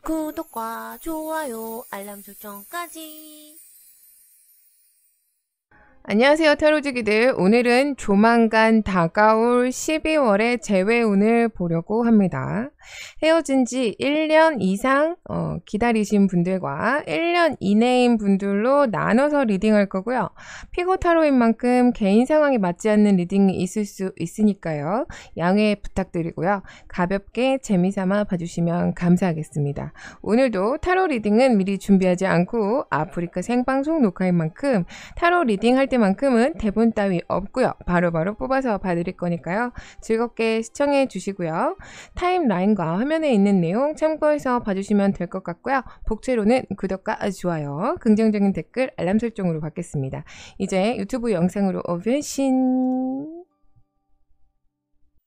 구독과 좋아요, 알람 설정까지. 안녕하세요, 타로지기들. 오늘은 조만간 다가올 12월의 재회운을 보려고 합니다. 헤어진 지 1년 이상 기다리신 분들과 1년 이내인 분들로 나눠서 리딩할 거고요. 피고 타로인 만큼 개인 상황에 맞지 않는 리딩이 있을 수 있으니까요. 양해 부탁드리고요. 가볍게 재미삼아 봐주시면 감사하겠습니다. 오늘도 타로 리딩은 미리 준비하지 않고 아프리카 생방송 녹화인 만큼 타로 리딩 할 때만큼은 대본 따위 없고요. 바로바로 뽑아서 봐드릴 거니까요. 즐겁게 시청해 주시고요. 타임라인과 화면에 있는 내용 참고해서 봐주시면 될 것 같고요. 복채로는 구독과 좋아요, 긍정적인 댓글, 알람 설정으로 받겠습니다. 이제 유튜브 영상으로 변신!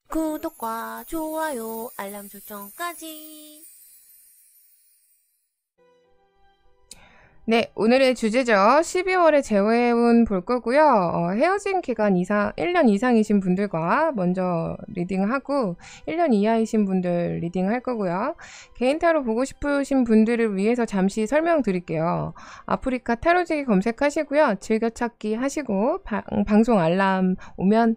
구독과 좋아요, 알람 설정까지. 네, 오늘의 주제죠. 12월의 재회운 볼 거고요. 헤어진 기간 1년 이상이신 분들과 먼저 리딩하고 1년 이하이신 분들 리딩할 거고요. 개인 타로 보고 싶으신 분들을 위해서 잠시 설명드릴게요. 아프리카 타로지기 검색하시고요. 즐겨찾기 하시고 방송 알람 오면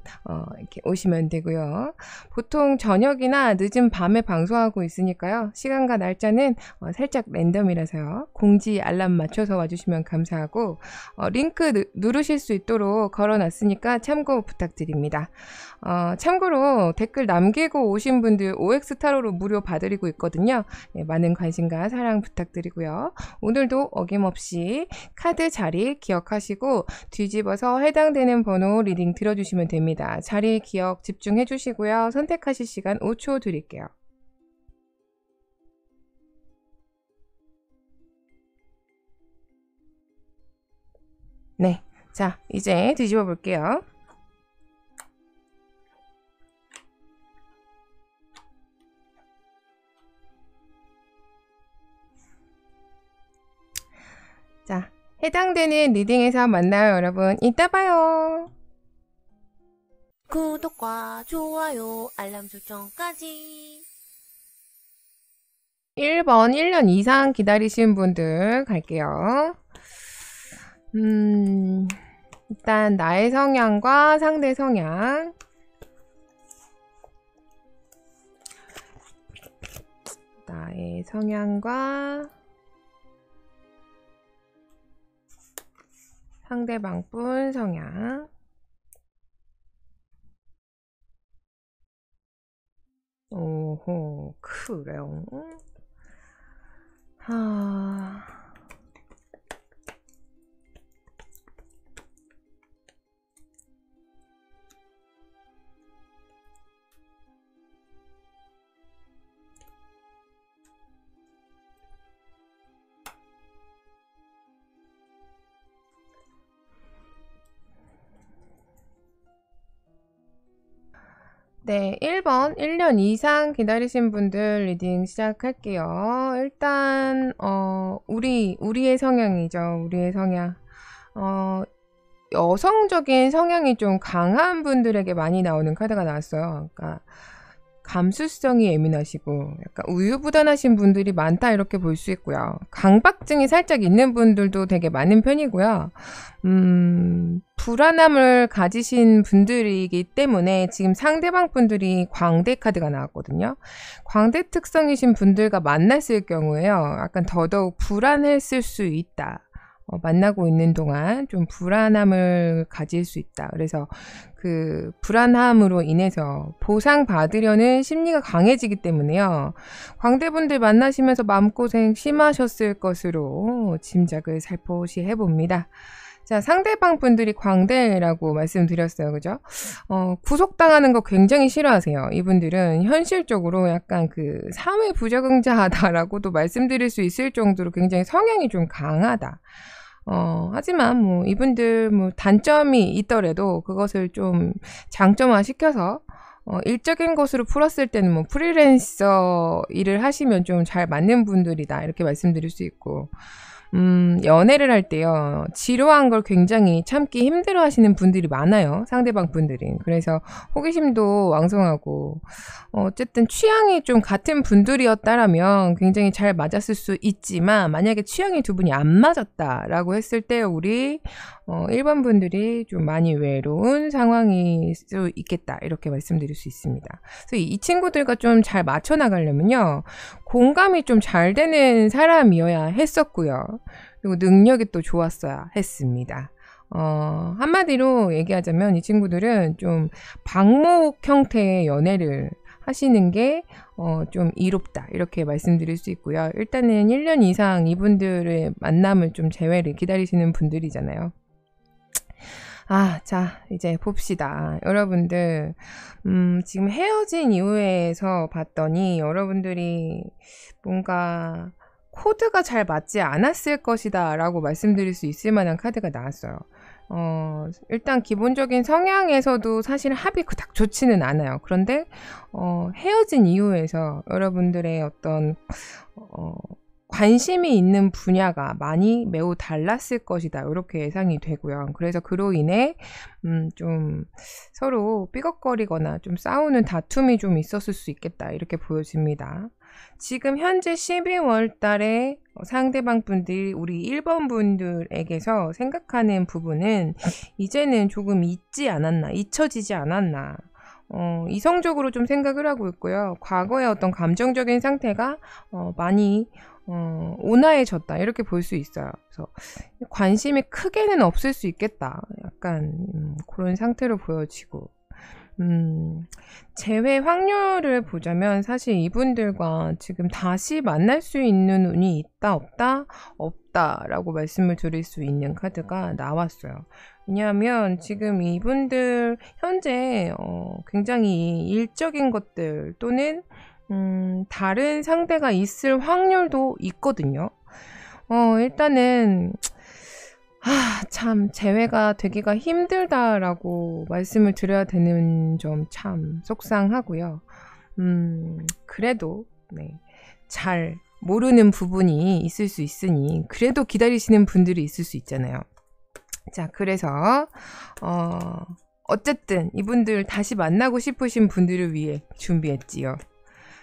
이렇게 오시면 되고요. 보통 저녁이나 늦은 밤에 방송하고 있으니까요. 시간과 날짜는 살짝 랜덤이라서요. 공지 알람 맞춰서 와주시면 감사하고 링크 누르실 수 있도록 걸어놨으니까 참고 부탁드립니다. 참고로 댓글 남기고 오신 분들 OX 타로로 무료 봐드리고 있거든요. 네, 많은 관심과 사랑 부탁드리고요. 오늘도 어김없이 카드 자리 기억하시고 뒤집어서 해당되는 번호 리딩 들어주시면 됩니다. 자리 기억 집중해 주시고요. 선택하실 시간 5초 드릴게요. 네, 자, 이제 뒤집어 볼게요. 자, 해당되는 리딩에서 만나요, 여러분. 이따 봐요. 구독과 좋아요, 알람 설정까지. 1번 1년 이상 기다리신 분들 갈게요. 일단 나의 성향과 상대 성향, 나의 성향과 상대방분 성향. 오호, 그래요. 네, 1번 1년 이상 기다리신 분들 리딩 시작할게요. 일단 우리의 성향이죠. 우리의 성향. 여성적인 성향이 좀 강한 분들에게 많이 나오는 카드가 나왔어요. 그러니까 감수성이 예민하시고 약간 우유부단하신 분들이 많다 이렇게 볼 수 있고요. 강박증이 살짝 있는 분들도 되게 많은 편이고요. 불안함을 가지신 분들이기 때문에 지금 상대방 분들이 광대 카드가 나왔거든요. 광대 특성이신 분들과 만났을 경우에요. 약간 더더욱 불안했을 수 있다. 만나고 있는 동안 좀 불안함을 가질 수 있다. 그래서 그 불안함으로 인해서 보상받으려는 심리가 강해지기 때문에요. 광대분들 만나시면서 마음고생 심하셨을 것으로 짐작을 살포시 해봅니다. 자, 상대방 분들이 광대라고 말씀드렸어요. 그죠? 구속당하는 거 굉장히 싫어하세요. 이분들은 현실적으로 약간 그 사회 부적응자다라고도 말씀드릴 수 있을 정도로 굉장히 성향이 좀 강하다. 하지만 뭐 이분들 뭐 단점이 있더라도 그것을 좀 장점화 시켜서 일적인 것으로 풀었을 때는 뭐 프리랜서 일을 하시면 좀 잘 맞는 분들이다. 이렇게 말씀드릴 수 있고. 연애를 할 때요, 지루한 걸 굉장히 참기 힘들어 하시는 분들이 많아요. 상대방 분들이. 그래서 호기심도 왕성하고, 어쨌든 취향이 좀 같은 분들이었다라면 굉장히 잘 맞았을 수 있지만, 만약에 취향이 두 분이 안 맞았다라고 했을 때, 우리, 1번 분들이 좀 많이 외로운 상황일 수 있겠다. 이렇게 말씀드릴 수 있습니다. 그래서 이 친구들과 좀 잘 맞춰나가려면요, 공감이 좀 잘 되는 사람이어야 했었고요. 그리고 능력이 또 좋았어야 했습니다. 한마디로 얘기하자면 이 친구들은 좀 방목 형태의 연애를 하시는 게 좀 이롭다. 이렇게 말씀드릴 수 있고요. 일단은 1년 이상 이분들의 만남을 좀 재회를 기다리시는 분들이잖아요. 자, 이제 봅시다. 여러분들, 지금 헤어진 이후에서 봤더니 여러분들이 뭔가 코드가 잘 맞지 않았을 것이다 라고 말씀드릴 수 있을 만한 카드가 나왔어요. 일단 기본적인 성향에서도 사실 합이 그닥 좋지는 않아요. 그런데, 헤어진 이후에서 여러분들의 어떤, 관심이 있는 분야가 많이 매우 달랐을 것이다. 이렇게 예상이 되고요. 그래서 그로 인해 좀 서로 삐걱거리거나 좀 싸우는 다툼이 좀 있었을 수 있겠다. 이렇게 보여집니다. 지금 현재 12월 달에 상대방 분들이 우리 1번 분들에게서 생각하는 부분은 이제는 조금 잊혀지지 않았나. 이성적으로 좀 생각을 하고 있고요. 과거의 어떤 감정적인 상태가 많이 온화해졌다. 이렇게 볼 수 있어요. 그래서 관심이 크게는 없을 수 있겠다. 약간 그런 상태로 보여지고. 재회 확률을 보자면 사실 이분들과 지금 다시 만날 수 있는 운이 있다 없다? 없다라고 말씀을 드릴 수 있는 카드가 나왔어요. 왜냐하면 지금 이분들 현재 굉장히 일적인 것들 또는 다른 상대가 있을 확률도 있거든요. 일단은 참 재회가 되기가 힘들다라고 말씀을 드려야 되는 점 참 속상하고요. 그래도 네, 잘 모르는 부분이 있을 수 있으니 그래도 기다리시는 분들이 있을 수 있잖아요. 자, 그래서 어쨌든 이분들 다시 만나고 싶으신 분들을 위해 준비했지요.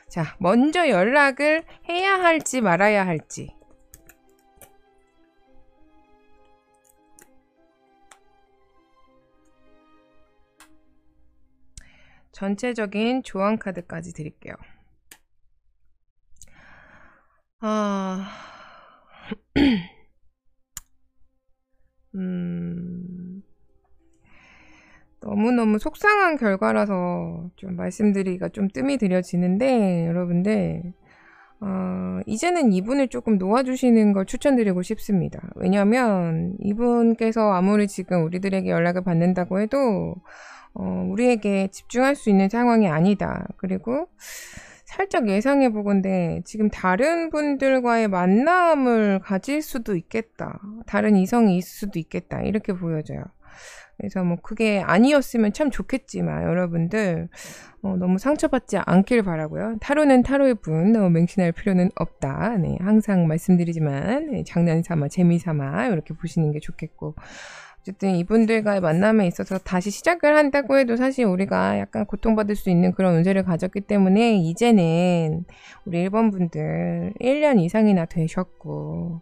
자, 먼저 연락을 해야 할지 말아야 할지. 전체적인 조언 카드까지 드릴게요. 너무너무 속상한 결과라서 좀 말씀드리기가 좀 뜸이 들여지는데, 여러분들, 이제는 이분을 조금 놓아주시는 걸 추천드리고 싶습니다. 왜냐면 이분께서 아무리 지금 우리들에게 연락을 받는다고 해도 우리에게 집중할 수 있는 상황이 아니다. 그리고 살짝 예상해 보건데 지금 다른 분들과의 만남을 가질 수도 있겠다. 다른 이성이 있을 수도 있겠다. 이렇게 보여져요. 그래서 뭐 그게 아니었으면 참 좋겠지만 여러분들 너무 상처받지 않길 바라고요. 타로는 타로의 분 너무 맹신할 필요는 없다. 네, 항상 말씀드리지만 네, 장난삼아 재미삼아 이렇게 보시는 게 좋겠고, 어쨌든 이분들과의 만남에 있어서 다시 시작을 한다고 해도 사실 우리가 약간 고통받을 수 있는 그런 운세를 가졌기 때문에 이제는 우리 1번 분들 1년 이상이나 되셨고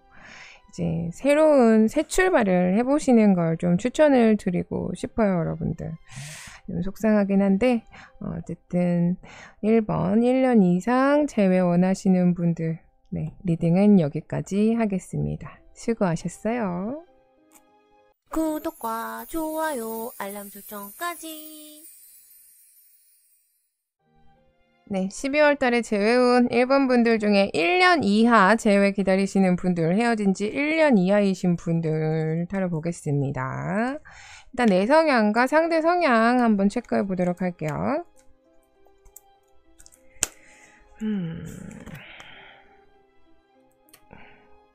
이제 새로운 새 출발을 해보시는 걸 좀 추천을 드리고 싶어요, 여러분들. 좀 속상하긴 한데 어쨌든 1번 1년 이상 재회 원하시는 분들 네, 리딩은 여기까지 하겠습니다. 수고하셨어요. 구독과 좋아요, 알람 설정까지. 네, 12월 달에 재회운 1번 분들 중에 1년 이하 재회 기다리시는 분들, 헤어진 지 1년 이하이신 분들 다뤄보겠습니다. 일단 내 성향과 상대 성향 한번 체크해 보도록 할게요.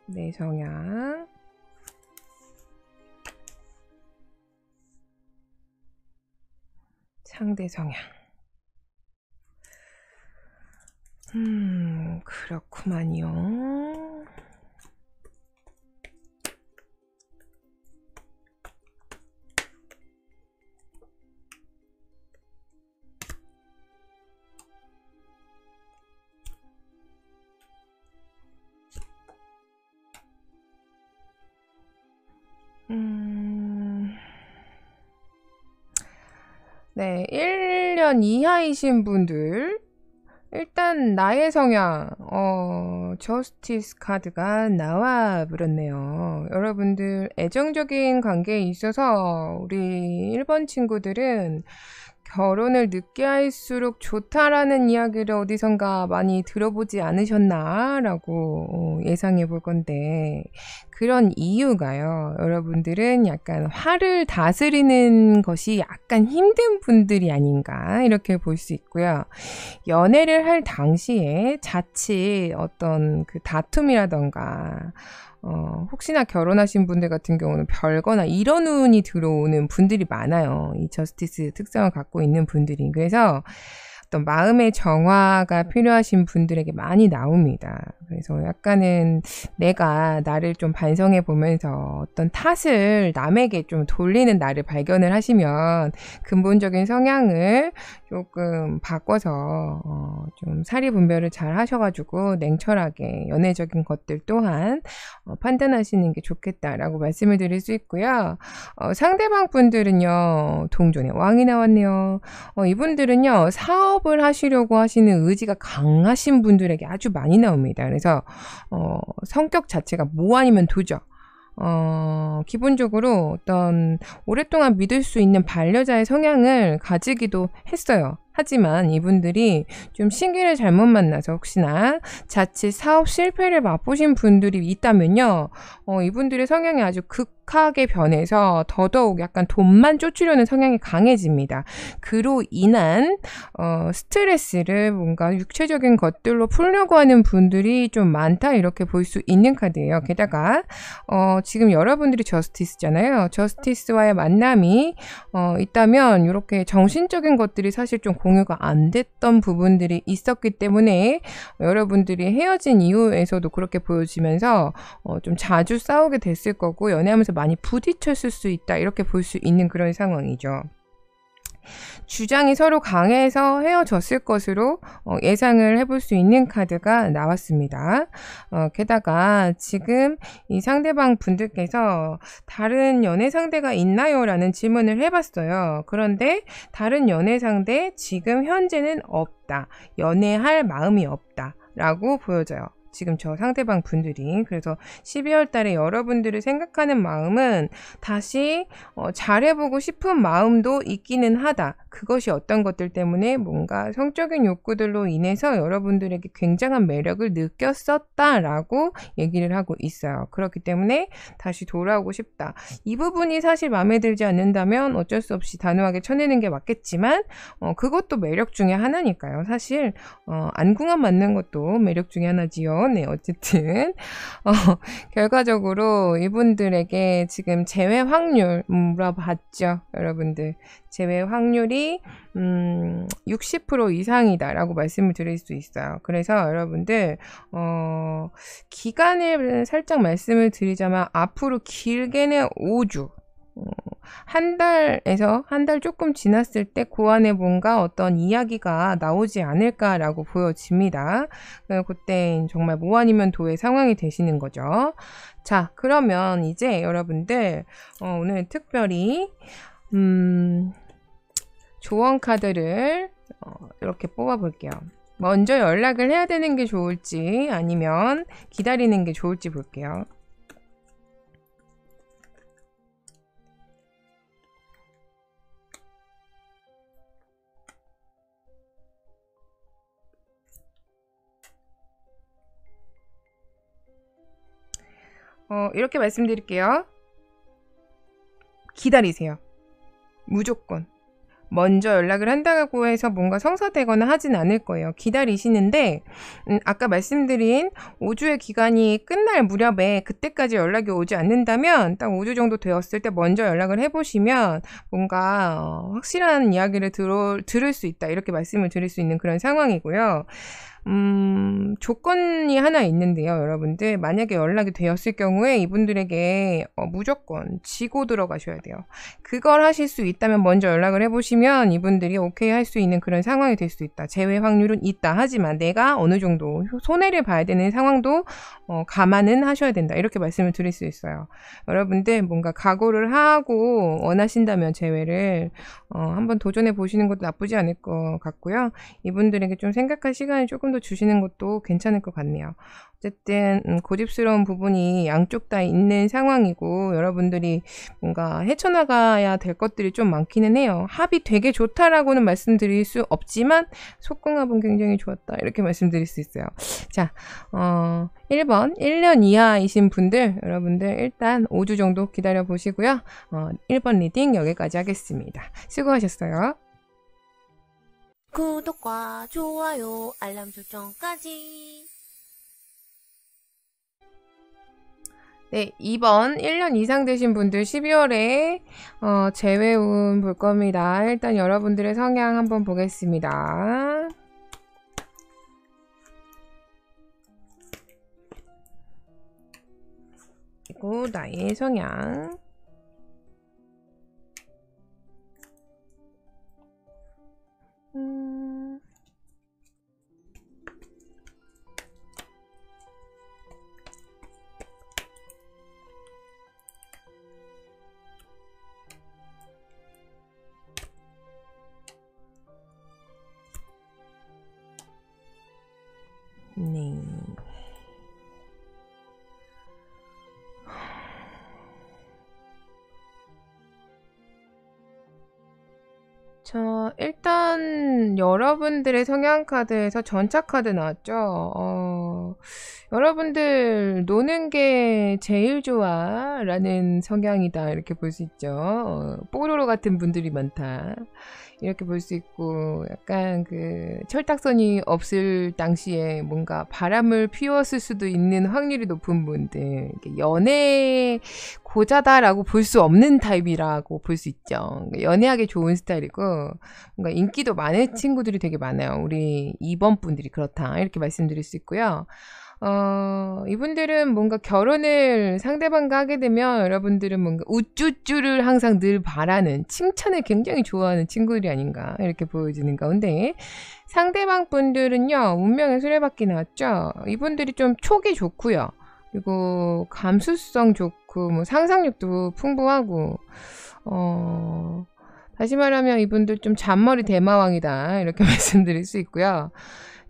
내 성향. 상대 성향. 그렇구만요. 네, 1년 이하이신 분들, 일단 나의 성향, 저스티스 카드가 나와 버렸네요. 여러분들 애정적인 관계에 있어서 우리 1번 친구들은 결혼을 늦게 할수록 좋다라는 이야기를 어디선가 많이 들어보지 않으셨나? 라고 예상해 볼 건데, 그런 이유가요. 여러분들은 약간 화를 다스리는 것이 약간 힘든 분들이 아닌가? 이렇게 볼 수 있고요. 연애를 할 당시에 자칫 어떤 그 다툼이라던가, 혹시나 결혼하신 분들 같은 경우는 별거나 이런 운이 들어오는 분들이 많아요. 이 저스티스 특성을 갖고 있는 분들이. 그래서 어떤 마음의 정화가 필요하신 분들에게 많이 나옵니다. 그래서 약간은 내가 나를 좀 반성해 보면서 어떤 탓을 남에게 좀 돌리는 나를 발견을 하시면 근본적인 성향을 조금 바꿔서 좀 사리분별을 잘 하셔가지고 냉철하게 연애적인 것들 또한 판단하시는 게 좋겠다라고 말씀을 드릴 수 있고요. 상대방 분들은요, 동전의 왕이 나왔네요. 이분들은요, 사업을 하시려고 하시는 의지가 강하신 분들에게 아주 많이 나옵니다. 그래서 성격 자체가 뭐 아니면 도죠. 기본적으로 어떤 오랫동안 믿을 수 있는 반려자의 성향을 가지기도 했어요. 하지만 이분들이 좀 시기를 잘못 만나서 혹시나 자칫 사업 실패를 맛보신 분들이 있다면요. 이분들의 성향이 아주 극하게 변해서 더더욱 약간 돈만 쫓으려는 성향이 강해집니다. 그로 인한 스트레스를 뭔가 육체적인 것들로 풀려고 하는 분들이 좀 많다 이렇게 볼 수 있는 카드예요. 게다가 지금 여러분들이 저스티스잖아요. 저스티스와의 만남이 있다면 이렇게 정신적인 것들이 사실 좀 공유가 안 됐던 부분들이 있었기 때문에 여러분들이 헤어진 이후에서도 그렇게 보여지면서 좀 자주 싸우게 됐을 거고 연애하면서 많이 부딪혔을 수 있다 이렇게 볼 수 있는 그런 상황이죠. 주장이 서로 강해서 헤어졌을 것으로 예상을 해볼 수 있는 카드가 나왔습니다. 게다가 지금 이 상대방 분들께서 다른 연애 상대가 있나요? 라는 질문을 해봤어요. 그런데 다른 연애 상대 지금 현재는 없다. 연애할 마음이 없다. 라고 보여져요. 지금 저 상대방 분들이. 그래서 12월 달에 여러분들을 생각하는 마음은 다시 잘해보고 싶은 마음도 있기는 하다. 그것이 어떤 것들 때문에 뭔가 성적인 욕구들로 인해서 여러분들에게 굉장한 매력을 느꼈었다라고 얘기를 하고 있어요. 그렇기 때문에 다시 돌아오고 싶다. 이 부분이 사실 마음에 들지 않는다면 어쩔 수 없이 단호하게 쳐내는 게 맞겠지만 그것도 매력 중에 하나니까요. 사실 안궁합 맞는 것도 매력 중에 하나지요. 네, 어쨌든 결과적으로 이분들에게 지금 재회 확률 물어봤죠. 여러분들 재회 확률이 60% 이상이다라고 말씀을 드릴 수 있어요. 그래서 여러분들 기간을 살짝 말씀을 드리자면 앞으로 길게는 5주 한 달에서 한 달 조금 지났을 때 그 안에 뭔가 어떤 이야기가 나오지 않을까라고 보여집니다. 그때 정말 뭐 아니면 도의 상황이 되시는 거죠. 자, 그러면 이제 여러분들 오늘 특별히 조언 카드를 이렇게 뽑아 볼게요. 먼저 연락을 해야 되는 게 좋을지 아니면 기다리는 게 좋을지 볼게요. 이렇게 말씀드릴게요. 기다리세요. 무조건. 먼저 연락을 한다고 해서 뭔가 성사되거나 하진 않을 거예요. 기다리시는데 아까 말씀드린 5주의 기간이 끝날 무렵에 그때까지 연락이 오지 않는다면 딱 5주 정도 되었을 때 먼저 연락을 해보시면 뭔가 확실한 이야기를 들을 수 있다. 이렇게 말씀을 드릴 수 있는 그런 상황이고요. 조건이 하나 있는데요, 여러분들. 만약에 연락이 되었을 경우에 이분들에게 무조건 지고 들어가셔야 돼요. 그걸 하실 수 있다면 먼저 연락을 해보시면 이분들이 오케이 할 수 있는 그런 상황이 될 수 있다. 제외 확률은 있다. 하지만 내가 어느 정도 손해를 봐야 되는 상황도 감안은 하셔야 된다. 이렇게 말씀을 드릴 수 있어요. 여러분들 뭔가 각오를 하고 원하신다면 제외를 한번 도전해 보시는 것도 나쁘지 않을 것 같고요. 이분들에게 좀 생각할 시간을 조금 더 주시는 것도 괜찮을 것 같네요. 어쨌든 고집스러운 부분이 양쪽 다 있는 상황이고 여러분들이 뭔가 헤쳐나가야 될 것들이 좀 많기는 해요. 합이 되게 좋다라고는 말씀드릴 수 없지만 속궁합은 굉장히 좋았다 이렇게 말씀드릴 수 있어요. 자, 1번 1년 이하이신 분들 여러분들 일단 5주 정도 기다려 보시고요. 1번 리딩 여기까지 하겠습니다. 수고하셨어요. 구독과 좋아요, 알람 설정까지. 네, 2번 1년 이상 되신 분들 12월에 재회운 볼 겁니다. 일단 여러분들의 성향 한번 보겠습니다. 그리고 나의 성향. 네. 일단 여러분들의 성향 카드에서 전차 카드 나왔죠. 여러분들 노는 게 제일 좋아 라는 성향이다 이렇게 볼 수 있죠. 뽀로로 같은 분들이 많다 이렇게 볼 수 있고 약간 그 철딱선이 없을 당시에 뭔가 바람을 피웠을 수도 있는 확률이 높은 분들 연애 고자다라고 볼 수 없는 타입이라고 볼 수 있죠. 연애하기 좋은 스타일이고 뭔가 인기도 많은 친구들이 되게 많아요. 우리 2번 분들이 그렇다 이렇게 말씀드릴 수 있고요. 이분들은 뭔가 결혼을 상대방과 하게 되면 여러분들은 뭔가 우쭈쭈를 항상 늘 바라는 칭찬을 굉장히 좋아하는 친구들이 아닌가 이렇게 보여지는 가운데 상대방 분들은요 운명의 수레바퀴 나왔죠. 이분들이 좀 촉이 좋고요. 그리고 감수성 좋고 뭐 상상력도 풍부하고 다시 말하면 이분들 좀 잔머리 대마왕이다 이렇게 말씀드릴 수 있고요.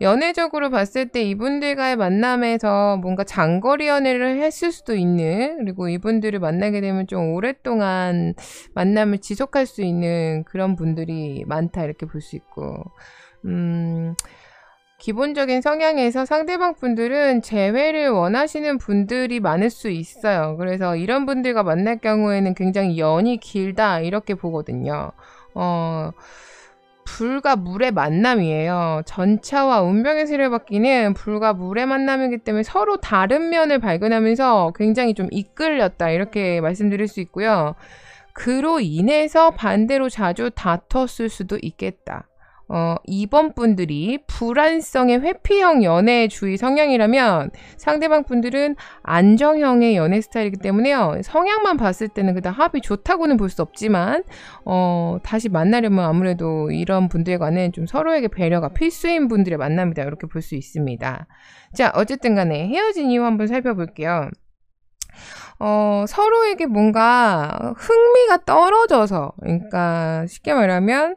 연애적으로 봤을 때 이분들과의 만남에서 뭔가 장거리 연애를 했을 수도 있는 그리고 이분들을 만나게 되면 좀 오랫동안 만남을 지속할 수 있는 그런 분들이 많다 이렇게 볼 수 있고 기본적인 성향에서 상대방 분들은 재회를 원하시는 분들이 많을 수 있어요. 그래서 이런 분들과 만날 경우에는 굉장히 연이 길다 이렇게 보거든요. 불과 물의 만남이에요. 전차와 운명의 수레바퀴는 불과 물의 만남이기 때문에 서로 다른 면을 발견하면서 굉장히 좀 이끌렸다 이렇게 말씀드릴 수 있고요. 그로 인해서 반대로 자주 다퉜을 수도 있겠다. 2번 분들이 불안성의 회피형 연애주의 성향이라면 상대방 분들은 안정형의 연애 스타일이기 때문에요. 성향만 봤을 때는 그다음 합이 좋다고는 볼 수 없지만 다시 만나려면 아무래도 이런 분들과는 좀 서로에게 배려가 필수인 분들의 만남이다 이렇게 볼 수 있습니다. 자, 어쨌든 간에 헤어진 이유 한번 살펴볼게요. 서로에게 뭔가 흥미가 떨어져서 그러니까 쉽게 말하면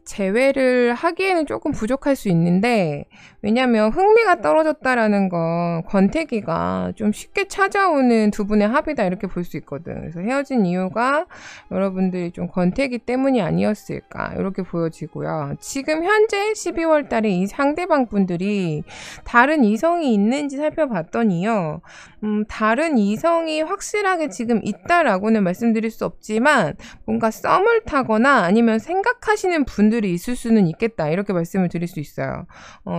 제외를 하기에는 조금 부족할 수 있는데, 왜냐면 흥미가 떨어졌다라는 건 권태기가 좀 쉽게 찾아오는 두 분의 합이다 이렇게 볼 수 있거든. 그래서 헤어진 이유가 여러분들이 좀 권태기 때문이 아니었을까 이렇게 보여지고요. 지금 현재 12월 달에 이 상대방 분들이 다른 이성이 있는지 살펴봤더니요. 다른 이성이 확실하게 지금 있다라고는 말씀드릴 수 없지만 뭔가 썸을 타거나 아니면 생각하시는 분들이 있을 수는 있겠다 이렇게 말씀을 드릴 수 있어요.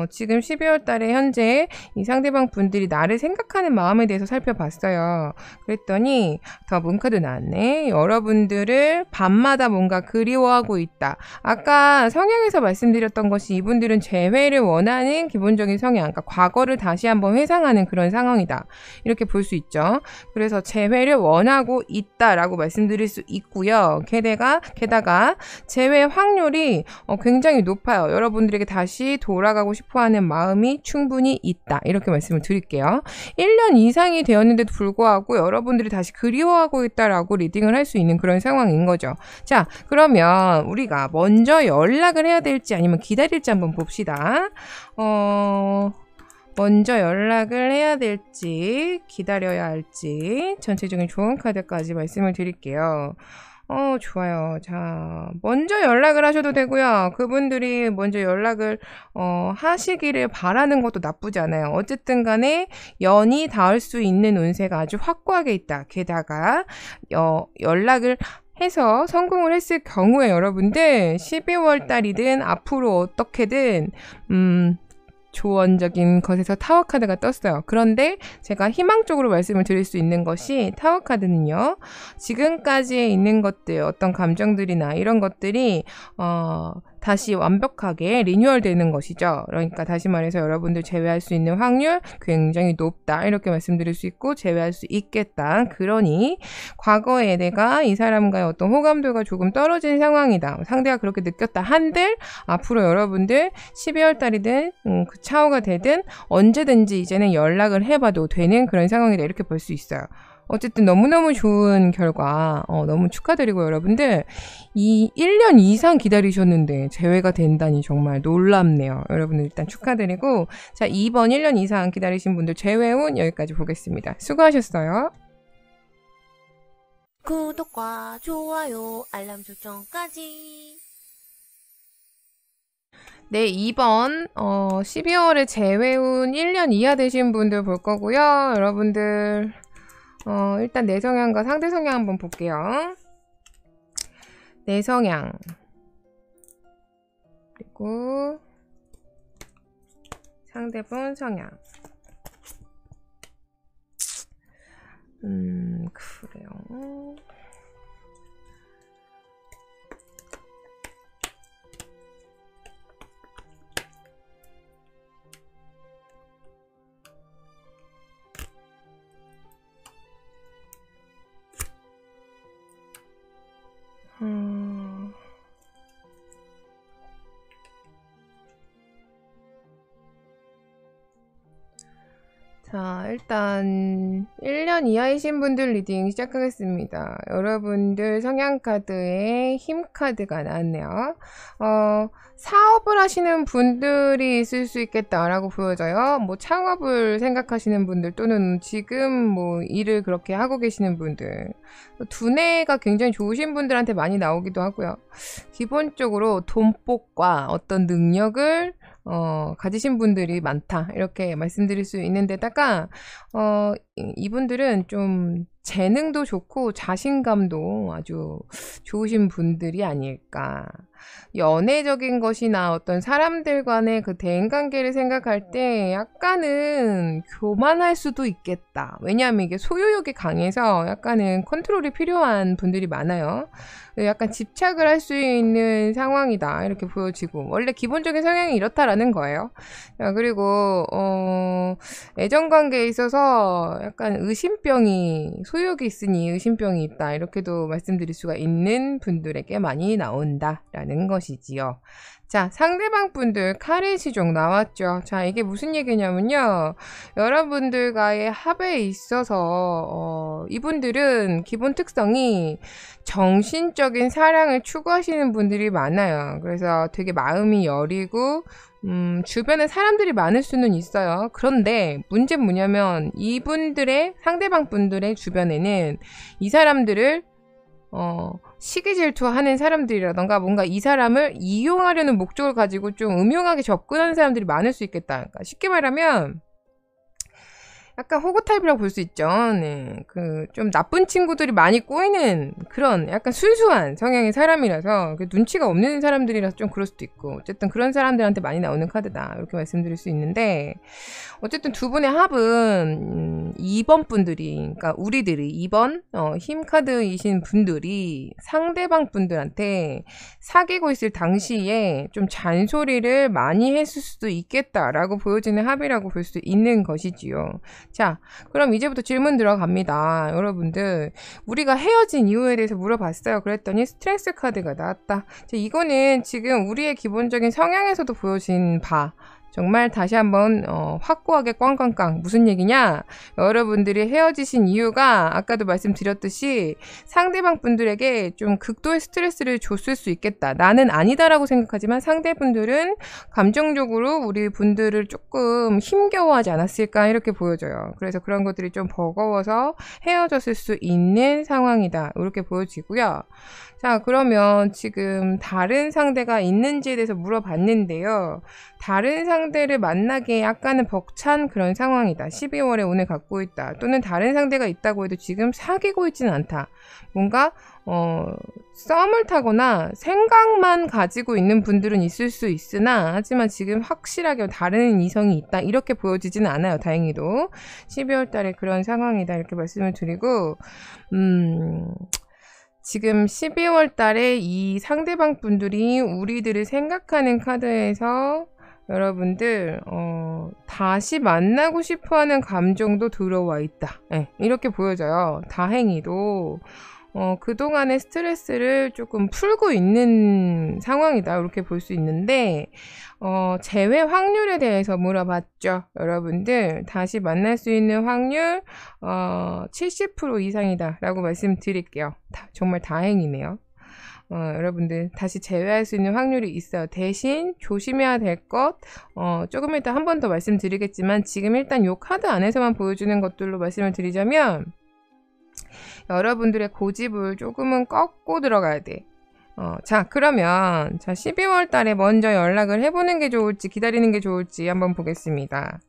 지금 12월 달에 현재 이 상대방 분들이 나를 생각하는 마음에 대해서 살펴봤어요. 그랬더니 더 문카드 나왔네. 여러분들을 밤마다 뭔가 그리워하고 있다. 아까 성향에서 말씀드렸던 것이 이분들은 재회를 원하는 기본적인 성향, 그러니까 과거를 다시 한번 회상하는 그런 상황이다. 이렇게 볼 수 있죠. 그래서 재회를 원하고 있다라고 말씀드릴 수 있고요. 게다가 재회 확률이 굉장히 높아요. 여러분들에게 다시 돌아가고 싶어하는 마음이 충분히 있다. 이렇게 말씀을 드릴게요. 1년 이상이 되었는데도 불구하고 여러분들이 다시 그리워하고 있다라고 리딩을 할 수 있는 그런 상황인 거죠. 자, 그러면 우리가 먼저 연락을 해야 될지 아니면 기다릴지 한번 봅시다. 먼저 연락을 해야 될지 기다려야 할지 전체적인 좋은 카드까지 말씀을 드릴게요. 좋아요. 자, 먼저 연락을 하셔도 되고요. 그분들이 먼저 연락을 하시기를 바라는 것도 나쁘지 않아요. 어쨌든 간에 연이 닿을 수 있는 운세가 아주 확고하게 있다. 게다가 연락을 해서 성공을 했을 경우에 여러분들 12월 달이든 앞으로 어떻게든 조언적인 것에서 타워 카드가 떴어요. 그런데 제가 희망적으로 말씀을 드릴 수 있는 것이 타워 카드는요. 지금까지에 있는 것들, 어떤 감정들이나 이런 것들이 다시 완벽하게 리뉴얼 되는 것이죠. 그러니까 다시 말해서 여러분들 제외할 수 있는 확률 굉장히 높다. 이렇게 말씀드릴 수 있고 제외할 수 있겠다. 그러니 과거에 내가 이 사람과의 어떤 호감도가 조금 떨어진 상황이다. 상대가 그렇게 느꼈다 한들 앞으로 여러분들 12월 달이든 그 차후가 되든 언제든지 이제는 연락을 해봐도 되는 그런 상황이다. 이렇게 볼 수 있어요. 어쨌든 너무너무 좋은 결과 너무 축하드리고 여러분들 이 1년 이상 기다리셨는데 재회가 된다니 정말 놀랍네요. 여러분들 일단 축하드리고 자 2번 1년 이상 기다리신 분들 재회운 여기까지 보겠습니다. 수고하셨어요. 구독과 좋아요, 알람 설정까지. 네, 2번 12월에 재회운 1년 이하 되신 분들 볼 거고요. 여러분들 일단 내 성향과 상대 성향 한번 볼게요. 내 성향 그리고 상대분 성향. 그래요. 자, 일단 1년 이하이신 분들 리딩 시작하겠습니다. 여러분들 성향 카드에 힘 카드가 나왔네요. 사업을 하시는 분들이 있을 수 있겠다라고 보여져요. 뭐 창업을 생각하시는 분들 또는 지금 뭐 일을 그렇게 하고 계시는 분들. 두뇌가 굉장히 좋으신 분들한테 많이 나오기도 하고요. 기본적으로 돈복과 어떤 능력을 가지신 분들이 많다. 이렇게 말씀드릴 수 있는 데다가, 이분들은 좀 재능도 좋고 자신감도 아주 좋으신 분들이 아닐까. 연애적인 것이나 어떤 사람들 간의 그 대인관계를 생각할 때 약간은 교만할 수도 있겠다. 왜냐하면 이게 소유욕이 강해서 약간은 컨트롤이 필요한 분들이 많아요. 약간 집착을 할 수 있는 상황이다. 이렇게 보여지고. 원래 기본적인 성향이 이렇다라는 거예요. 그리고, 애정관계에 있어서 약간 소유욕이 있으니 의심병이 있다. 이렇게도 말씀드릴 수가 있는 분들에게 많이 나온다라는 있다는 것이지요. 자, 상대방 분들 카레 시종 나왔죠. 자, 이게 무슨 얘기냐면요. 여러분들과의 합에 있어서 이분들은 기본 특성이 정신적인 사랑을 추구하시는 분들이 많아요. 그래서 되게 마음이 여리고 주변에 사람들이 많을 수는 있어요. 그런데 문제는 뭐냐면 이분들의 상대방 분들의 주변에는 이 사람들을 시기 질투하는 사람들이라던가 뭔가 이 사람을 이용하려는 목적을 가지고 좀 음흉하게 접근하는 사람들이 많을 수 있겠다. 그러니까 쉽게 말하면 약간 호구 타입이라고 볼 수 있죠. 네. 좀 나쁜 친구들이 많이 꼬이는 그런 약간 순수한 성향의 사람이라서 눈치가 없는 사람들이라서 좀 그럴 수도 있고 어쨌든 그런 사람들한테 많이 나오는 카드다. 이렇게 말씀드릴 수 있는데 어쨌든 두 분의 합은 2번 분들이 그러니까 우리들이 2번 힘 카드이신 분들이 상대방 분들한테 사귀고 있을 당시에 좀 잔소리를 많이 했을 수도 있겠다라고 보여지는 합이라고 볼 수 있는 것이지요. 자, 그럼 이제부터 질문 들어갑니다. 여러분들, 우리가 헤어진 이유에 대해서 물어봤어요. 그랬더니 스트레스 카드가 나왔다. 자, 이거는 지금 우리의 기본적인 성향에서도 보여진 바. 정말 다시 한번 확고하게 꽝꽝꽝 무슨 얘기냐? 여러분들이 헤어지신 이유가 아까도 말씀드렸듯이 상대방 분들에게 좀 극도의 스트레스를 줬을 수 있겠다. 나는 아니다라고 생각하지만 상대분들은 감정적으로 우리 분들을 조금 힘겨워하지 않았을까 이렇게 보여져요. 그래서 그런 것들이 좀 버거워서 헤어졌을 수 있는 상황이다. 이렇게 보여지고요. 자, 그러면 지금 다른 상대가 있는지에 대해서 물어봤는데요. 다른 상대를 만나기에 약간은 벅찬 그런 상황이다. 12월에 오늘 갖고 있다. 또는 다른 상대가 있다고 해도 지금 사귀고 있지는 않다. 뭔가 썸을 타거나 생각만 가지고 있는 분들은 있을 수 있으나 하지만 지금 확실하게 다른 이성이 있다. 이렇게 보여지지는 않아요. 다행히도. 12월 달에 그런 상황이다. 이렇게 말씀을 드리고 지금 12월 달에 이 상대방 분들이 우리들을 생각하는 카드에서 여러분들 다시 만나고 싶어하는 감정도 들어와 있다. 네, 이렇게 보여져요. 다행히도 그동안의 스트레스를 조금 풀고 있는 상황이다. 이렇게 볼 수 있는데 재회 확률에 대해서 물어봤죠. 여러분들 다시 만날 수 있는 확률 70% 이상이다 라고 말씀드릴게요. 정말 다행이네요. 여러분들 다시 재회할 수 있는 확률이 있어요. 대신 조심해야 될 것 조금 이따 한 번 더 말씀드리겠지만 지금 일단 요 카드 안에서만 보여주는 것들로 말씀을 드리자면 여러분들의 고집을 조금은 꺾고 들어가야 돼. 자, 그러면 12월 달에 먼저 연락을 해보는 게 좋을지 기다리는 게 좋을지 한번 보겠습니다.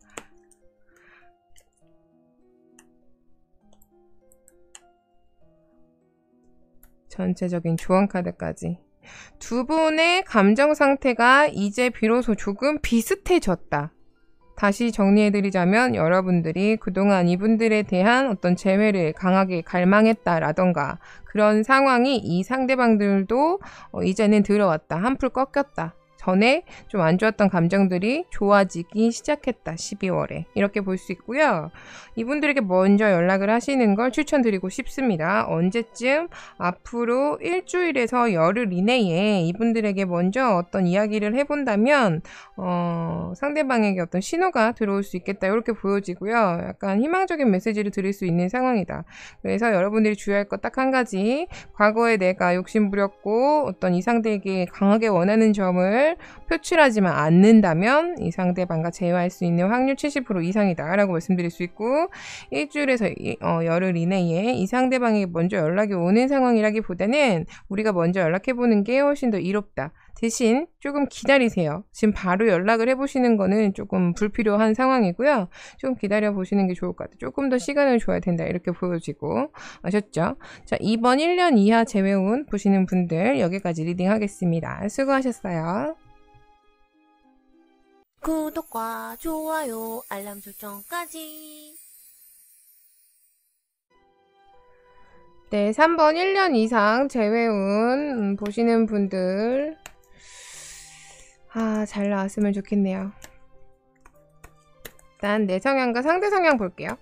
전체적인 조언 카드까지. 두 분의 감정 상태가 이제 비로소 조금 비슷해졌다. 다시 정리해드리자면 여러분들이 그동안 이분들에 대한 어떤 재회를 강하게 갈망했다라던가 그런 상황이 이 상대방들도 이제는 들어왔다. 한풀 꺾였다. 전에 좀 안 좋았던 감정들이 좋아지기 시작했다. 12월에. 이렇게 볼 수 있고요. 이분들에게 먼저 연락을 하시는 걸 추천드리고 싶습니다. 언제쯤? 앞으로 일주일에서 열흘 이내에 이분들에게 먼저 어떤 이야기를 해본다면 상대방에게 어떤 신호가 들어올 수 있겠다. 이렇게 보여지고요. 약간 희망적인 메시지를 드릴 수 있는 상황이다. 그래서 여러분들이 주의할 것 딱 한 가지. 과거에 내가 욕심부렸고 어떤 이 상대에게 강하게 원하는 점을 표출하지만 않는다면 이 상대방과 재회할 수 있는 확률 70% 이상이다 라고 말씀드릴 수 있고 일주일에서 열흘 이내에 이 상대방에게 먼저 연락이 오는 상황이라기보다는 우리가 먼저 연락해보는 게 훨씬 더 이롭다. 대신 조금 기다리세요. 지금 바로 연락을 해보시는 거는 조금 불필요한 상황이고요. 좀 기다려보시는 게 좋을 것 같아요. 조금 더 시간을 줘야 된다. 이렇게 보여지고 아셨죠? 자, 이번 1년 이하 재회운 보시는 분들 여기까지 리딩 하겠습니다. 수고하셨어요. 구독과 좋아요, 알람 설정까지. 네, 3번 1년 이상 재회운 보시는 분들 잘 나왔으면 좋겠네요. 일단 내 성향과 상대 성향 볼게요.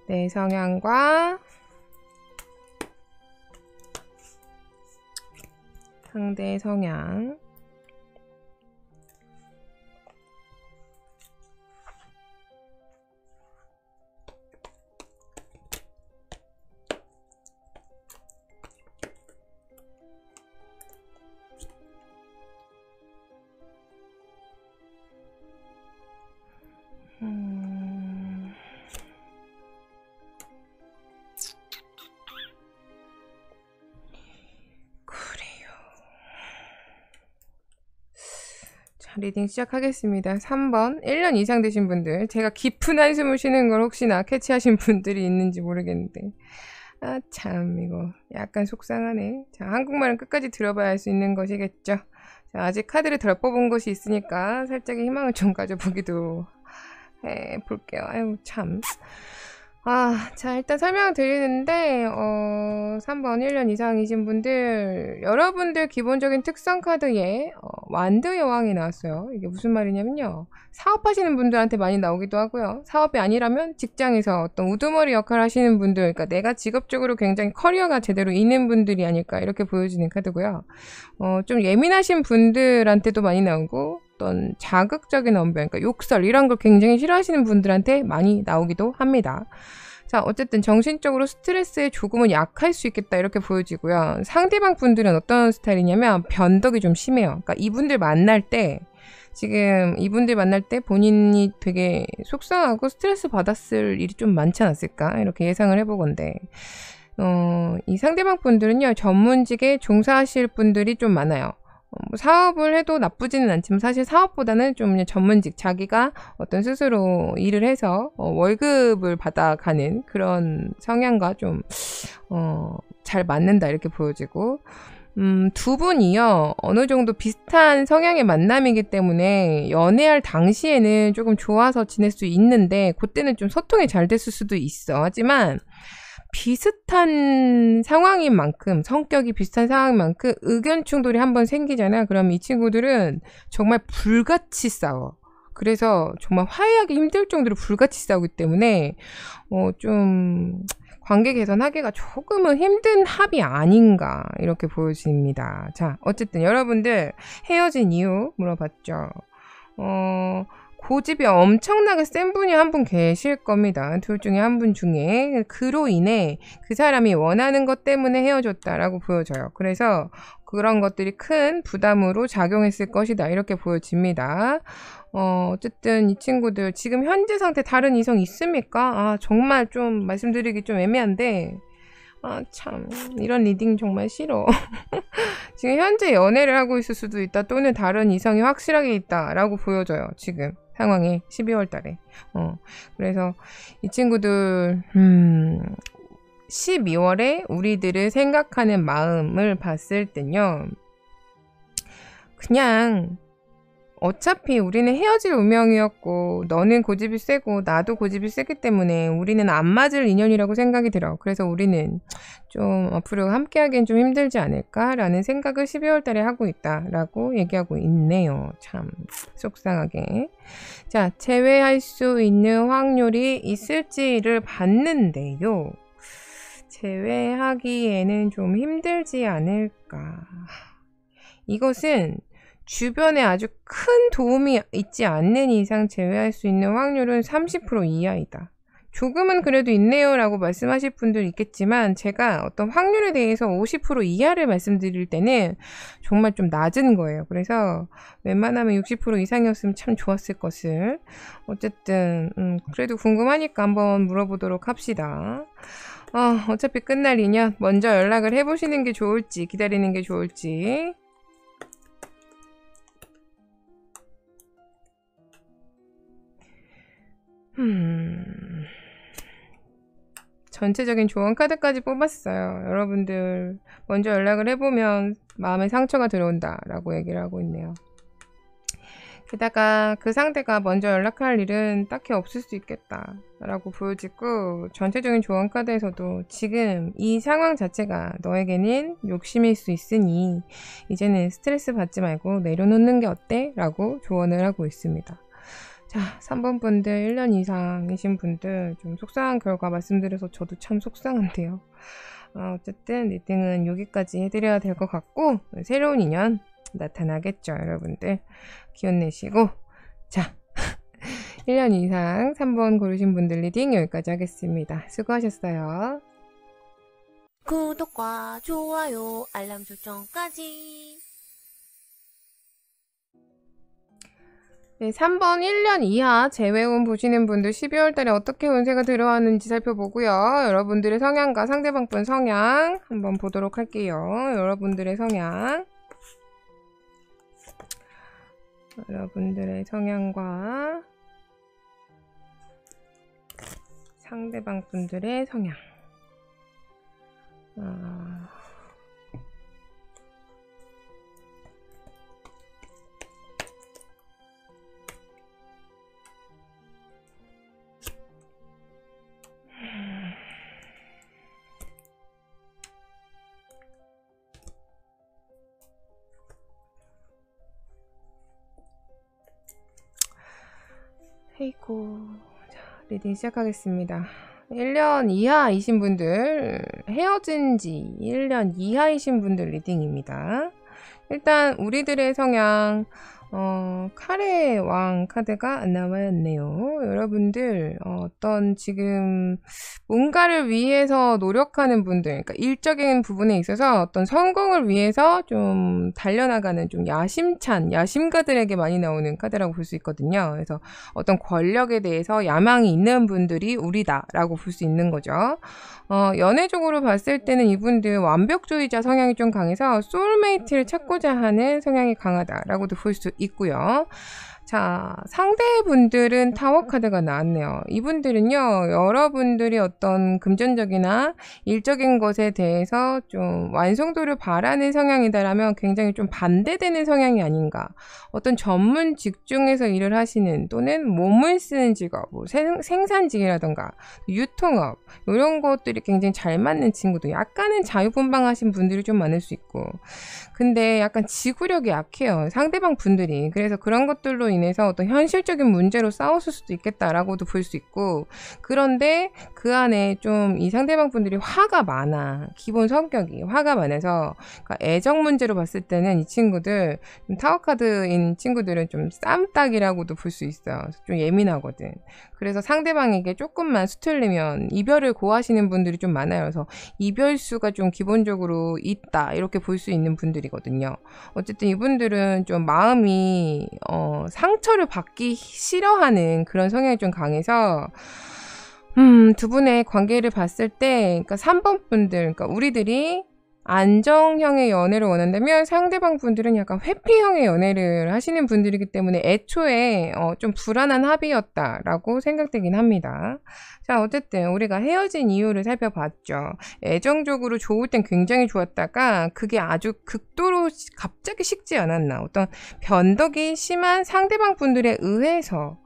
내 성향과 상대 성향. 리딩 시작하겠습니다. 3번 1년 이상 되신 분들, 제가 깊은 한숨을 쉬는 걸 혹시나 캐치하신 분들이 있는지 모르겠는데 아 참 이거 약간 속상하네. 자, 한국말은 끝까지 들어봐야 할 수 있는 것이겠죠. 자, 아직 카드를 덜 뽑은 것이 있으니까 살짝의 희망을 좀 가져보기도 볼게요. 아유 참. 자, 일단 설명을 드리는데, 3번 1년 이상이신 분들, 여러분들 기본적인 특성 카드에, 완드 여왕이 나왔어요. 이게 무슨 말이냐면요. 사업하시는 분들한테 많이 나오기도 하고요. 사업이 아니라면 직장에서 어떤 우두머리 역할을 하시는 분들, 그러니까 내가 직업적으로 굉장히 커리어가 제대로 있는 분들이 아닐까, 이렇게 보여지는 카드고요. 좀 예민하신 분들한테도 많이 나오고, 어떤 자극적인 언변, 그러니까 욕설 이런 걸 굉장히 싫어하시는 분들한테 많이 나오기도 합니다. 자, 어쨌든 정신적으로 스트레스에 조금은 약할 수 있겠다 이렇게 보여지고요. 상대방 분들은 어떤 스타일이냐면 변덕이 좀 심해요. 그러니까 이분들 만날 때 본인이 되게 속상하고 스트레스 받았을 일이 좀 많지 않았을까 이렇게 예상을 해보건데 이 상대방 분들은요 전문직에 종사하실 분들이 좀 많아요. 사업을 해도 나쁘지는 않지만 사실 사업보다는 좀 그냥 전문직, 자기가 어떤 스스로 일을 해서 월급을 받아가는 그런 성향과 좀 잘 맞는다 이렇게 보여지고 두 분이요 어느 정도 비슷한 성향의 만남이기 때문에 연애할 당시에는 조금 좋아서 지낼 수 있는데 그때는 좀 소통이 잘 됐을 수도 있어. 하지만 비슷한 상황인 만큼, 성격이 비슷한 상황인 만큼 의견 충돌이 한번 생기잖아. 그럼 이 친구들은 정말 불같이 싸워. 그래서 정말 화해하기 힘들 정도로 불같이 싸우기 때문에 좀 관계 개선하기가 조금은 힘든 합이 아닌가 이렇게 보여집니다. 자, 어쨌든 여러분들 헤어진 이유 물어봤죠. 고집이 엄청나게 센 분이 한 분 계실 겁니다. 둘 중에 한 분 중에. 그로 인해 그 사람이 원하는 것 때문에 헤어졌다라고 보여져요. 그래서 그런 것들이 큰 부담으로 작용했을 것이다. 이렇게 보여집니다. 어쨌든 이 친구들 지금 현재 상태 다른 이성 있습니까? 정말 좀 말씀드리기 좀 애매한데 참 이런 리딩 정말 싫어. 지금 현재 연애를 하고 있을 수도 있다. 또는 다른 이성이 확실하게 있다라고 보여져요. 지금 상황이 12월 달에. 그래서 이 친구들 12월에 우리들을 생각하는 마음을 봤을 땐요. 그냥 어차피 우리는 헤어질 운명이었고 너는 고집이 세고 나도 고집이 세기 때문에 우리는 안 맞을 인연이라고 생각이 들어. 그래서 우리는 좀 앞으로 함께하기엔 좀 힘들지 않을까라는 생각을 12월 달에 하고 있다라고 얘기하고 있네요. 참 속상하게. 자, 재회할 수 있는 확률이 있을지를 봤는데요. 재회하기에는 좀 힘들지 않을까. 이것은 주변에 아주 큰 도움이 있지 않는 이상 제외할 수 있는 확률은 30% 이하이다. 조금은 그래도 있네요 라고 말씀하실 분들 있겠지만 제가 어떤 확률에 대해서 50% 이하를 말씀드릴 때는 정말 좀 낮은 거예요. 그래서 웬만하면 60% 이상이었으면 참 좋았을 것을. 어쨌든 그래도 궁금하니까 한번 물어보도록 합시다. 어차피 끝날 인연 먼저 연락을 해보시는 게 좋을지 기다리는 게 좋을지. 전체적인 조언 카드까지 뽑았어요. 여러분들 먼저 연락을 해보면 마음에 상처가 들어온다 라고 얘기를 하고 있네요. 게다가 그 상대가 먼저 연락할 일은 딱히 없을 수 있겠다 라고 보여지고 전체적인 조언 카드에서도 지금 이 상황 자체가 너에게는 욕심일 수 있으니 이제는 스트레스 받지 말고 내려놓는 게 어때? 라고 조언을 하고 있습니다. 자, 3번 분들 1년 이상이신 분들 좀 속상한 결과 말씀드려서 저도 참 속상한데요. 어쨌든 리딩은 여기까지 해드려야 될 것 같고, 새로운 인연 나타나겠죠. 여러분들 기운 내시고. 자, 1년 이상 3번 고르신 분들 리딩 여기까지 하겠습니다. 수고하셨어요. 구독과 좋아요, 알람 설정까지. 네, 3번 1년 이하 재회운 보시는 분들 12월 달에 어떻게 운세가 들어왔는지 살펴보고요. 여러분들의 성향과 상대방 분 성향 한번 보도록 할게요. 여러분들의 성향과 상대방 분들의 성향. 헤이고. 자, 리딩 시작하겠습니다. 1년 이하이신 분들, 헤어진 지 1년 이하이신 분들 리딩입니다. 일단 우리들의 성향, 칼의 왕 카드가 나왔네요. 여러분들 어떤 지금 뭔가를 위해서 노력하는 분들, 그러니까 일적인 부분에 있어서 어떤 성공을 위해서 좀 달려나가는 좀 야심찬 야심가들에게 많이 나오는 카드라고 볼 수 있거든요. 그래서 어떤 권력에 대해서 야망이 있는 분들이 우리다라고 볼 수 있는 거죠. 연애적으로 봤을 때는 이분들 완벽주의자 성향이 좀 강해서 소울메이트를 찾고자 하는 성향이 강하다라고도 볼 수 있고요. 자, 상대분들은 타워 카드가 나왔네요. 이분들은요, 여러분들이 어떤 금전적이나 일적인 것에 대해서 좀 완성도를 바라는 성향이다라면 굉장히 좀 반대되는 성향이 아닌가. 어떤 전문 직종에서 일을 하시는 또는 몸을 쓰는 직업, 뭐 생산직이라던가 유통업 이런 것들이 굉장히 잘 맞는 친구도 약간은 자유분방하신 분들이 좀 많을 수 있고, 근데 약간 지구력이 약해요. 상대방 분들이. 그래서 그런 것들로 인해서 어떤 현실적인 문제로 싸웠을 수도 있겠다라고도 볼 수 있고, 그런데 그 안에 좀 이 상대방 분들이 화가 많아. 기본 성격이 화가 많아서, 그러니까 애정 문제로 봤을 때는 이 친구들, 타워카드인 친구들은 좀 쌈딱이라고도 볼 수 있어요. 좀 예민하거든. 그래서 상대방에게 조금만 수틀리면 이별을 고하시는 분들이 좀 많아요. 그래서 이별수가 좀 기본적으로 있다 이렇게 볼 수 있는 분들이거든요. 어쨌든 이분들은 좀 마음이 상처를 받기 싫어하는 그런 성향이 좀 강해서 두 분의 관계를 봤을 때, 그러니까 3번 분들, 그러니까 우리들이 안정형의 연애를 원한다면 상대방 분들은 약간 회피형의 연애를 하시는 분들이기 때문에 애초에 좀 불안한 합의였다라고 생각되긴 합니다. 자, 어쨌든 우리가 헤어진 이유를 살펴봤죠. 애정적으로 좋을 땐 굉장히 좋았다가 그게 아주 극도로 갑자기 식지 않았나. 어떤 변덕이 심한 상대방 분들에 의해서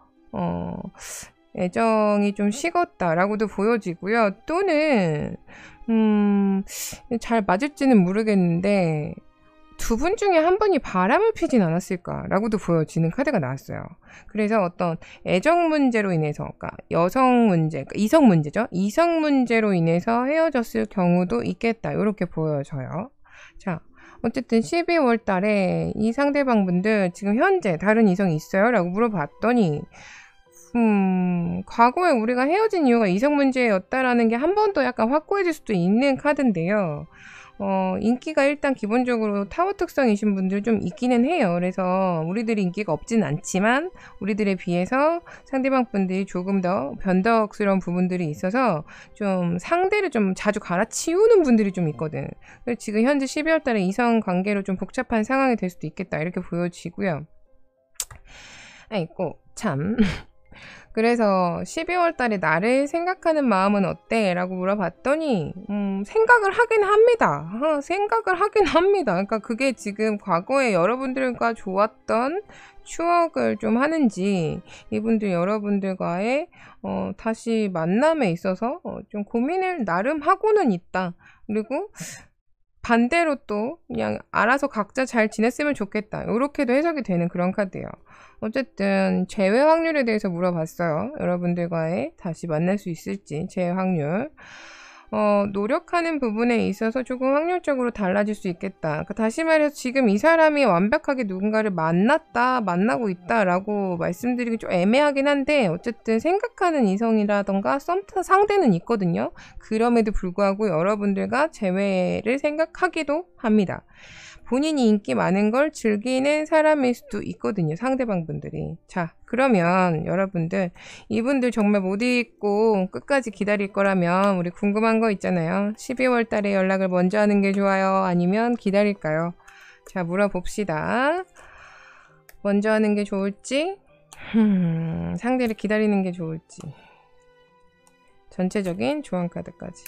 애정이 좀 식었다라고도 보여지고요. 또는 잘 맞을지는 모르겠는데 두 분 중에 한 분이 바람을 피진 않았을까라고도 보여지는 카드가 나왔어요. 그래서 어떤 애정 문제로 인해서, 그러니까 여성 문제, 그러니까 이성 문제죠. 이성 문제로 인해서 헤어졌을 경우도 있겠다. 이렇게 보여져요. 자, 어쨌든 12월 달에 이 상대방 분들 지금 현재 다른 이성이 있어요? 라고 물어봤더니 과거에 우리가 헤어진 이유가 이성 문제였다라는 게 한 번 더 약간 확고해질 수도 있는 카드인데요. 인기가 일단 기본적으로 타워 특성이신 분들 좀 있기는 해요. 그래서 우리들이 인기가 없지는 않지만 우리들에 비해서 상대방 분들이 조금 더 변덕스러운 부분들이 있어서 좀 상대를 좀 자주 갈아치우는 분들이 좀 있거든. 그래서 지금 현재 12월 달에 이성 관계로 좀 복잡한 상황이 될 수도 있겠다 이렇게 보여지고요. 아이고 참. 그래서 12월 달에 나를 생각하는 마음은 어때? 라고 물어봤더니 생각을 하긴 합니다. 생각을 하긴 합니다. 그러니까 그게 지금 과거에 여러분들과 좋았던 추억을 좀 하는지 이분들 여러분들과의 다시 만남에 있어서 좀 고민을 나름 하고는 있다. 그리고 반대로 또 그냥 알아서 각자 잘 지냈으면 좋겠다. 이렇게도 해석이 되는 그런 카드예요. 어쨌든 재회 확률에 대해서 물어봤어요. 여러분들과의 다시 만날 수 있을지 재회 확률. 노력하는 부분에 있어서 조금 확률적으로 달라질 수 있겠다. 그러니까 다시 말해서 지금 이 사람이 완벽하게 누군가를 만나고 있다라고 말씀드리기 좀 애매하긴 한데 어쨌든 생각하는 이성이라던가 상대는 있거든요. 그럼에도 불구하고 여러분들과 재회를 생각하기도 합니다. 본인이 인기 많은 걸 즐기는 사람일 수도 있거든요. 상대방 분들이. 자, 그러면 여러분들 이분들 정말 못 잊고 끝까지 기다릴 거라면 우리 궁금한 거 있잖아요. 12월 달에 연락을 먼저 하는 게 좋아요? 아니면 기다릴까요? 자, 물어봅시다. 먼저 하는 게 좋을지 상대를 기다리는 게 좋을지 전체적인 조언 카드까지.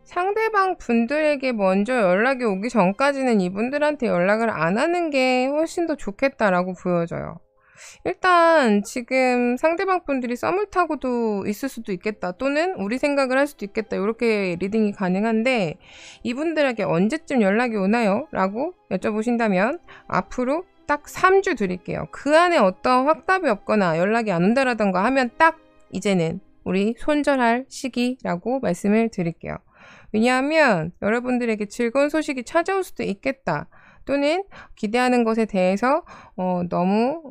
상대방 분들에게 먼저 연락이 오기 전까지는 이분들한테 연락을 안 하는 게 훨씬 더 좋겠다라고 보여져요. 일단 지금 상대방 분들이 썸을 타고도 있을 수도 있겠다, 또는 우리 생각을 할 수도 있겠다, 이렇게 리딩이 가능한데 이분들에게 언제쯤 연락이 오나요? 라고 여쭤보신다면 앞으로 딱 3주 드릴게요. 그 안에 어떤 확답이 없거나 연락이 안 온다라던가 하면 딱 이제는 우리 손절할 시기라고 말씀을 드릴게요. 왜냐하면 여러분들에게 즐거운 소식이 찾아올 수도 있겠다, 또는 기대하는 것에 대해서 너무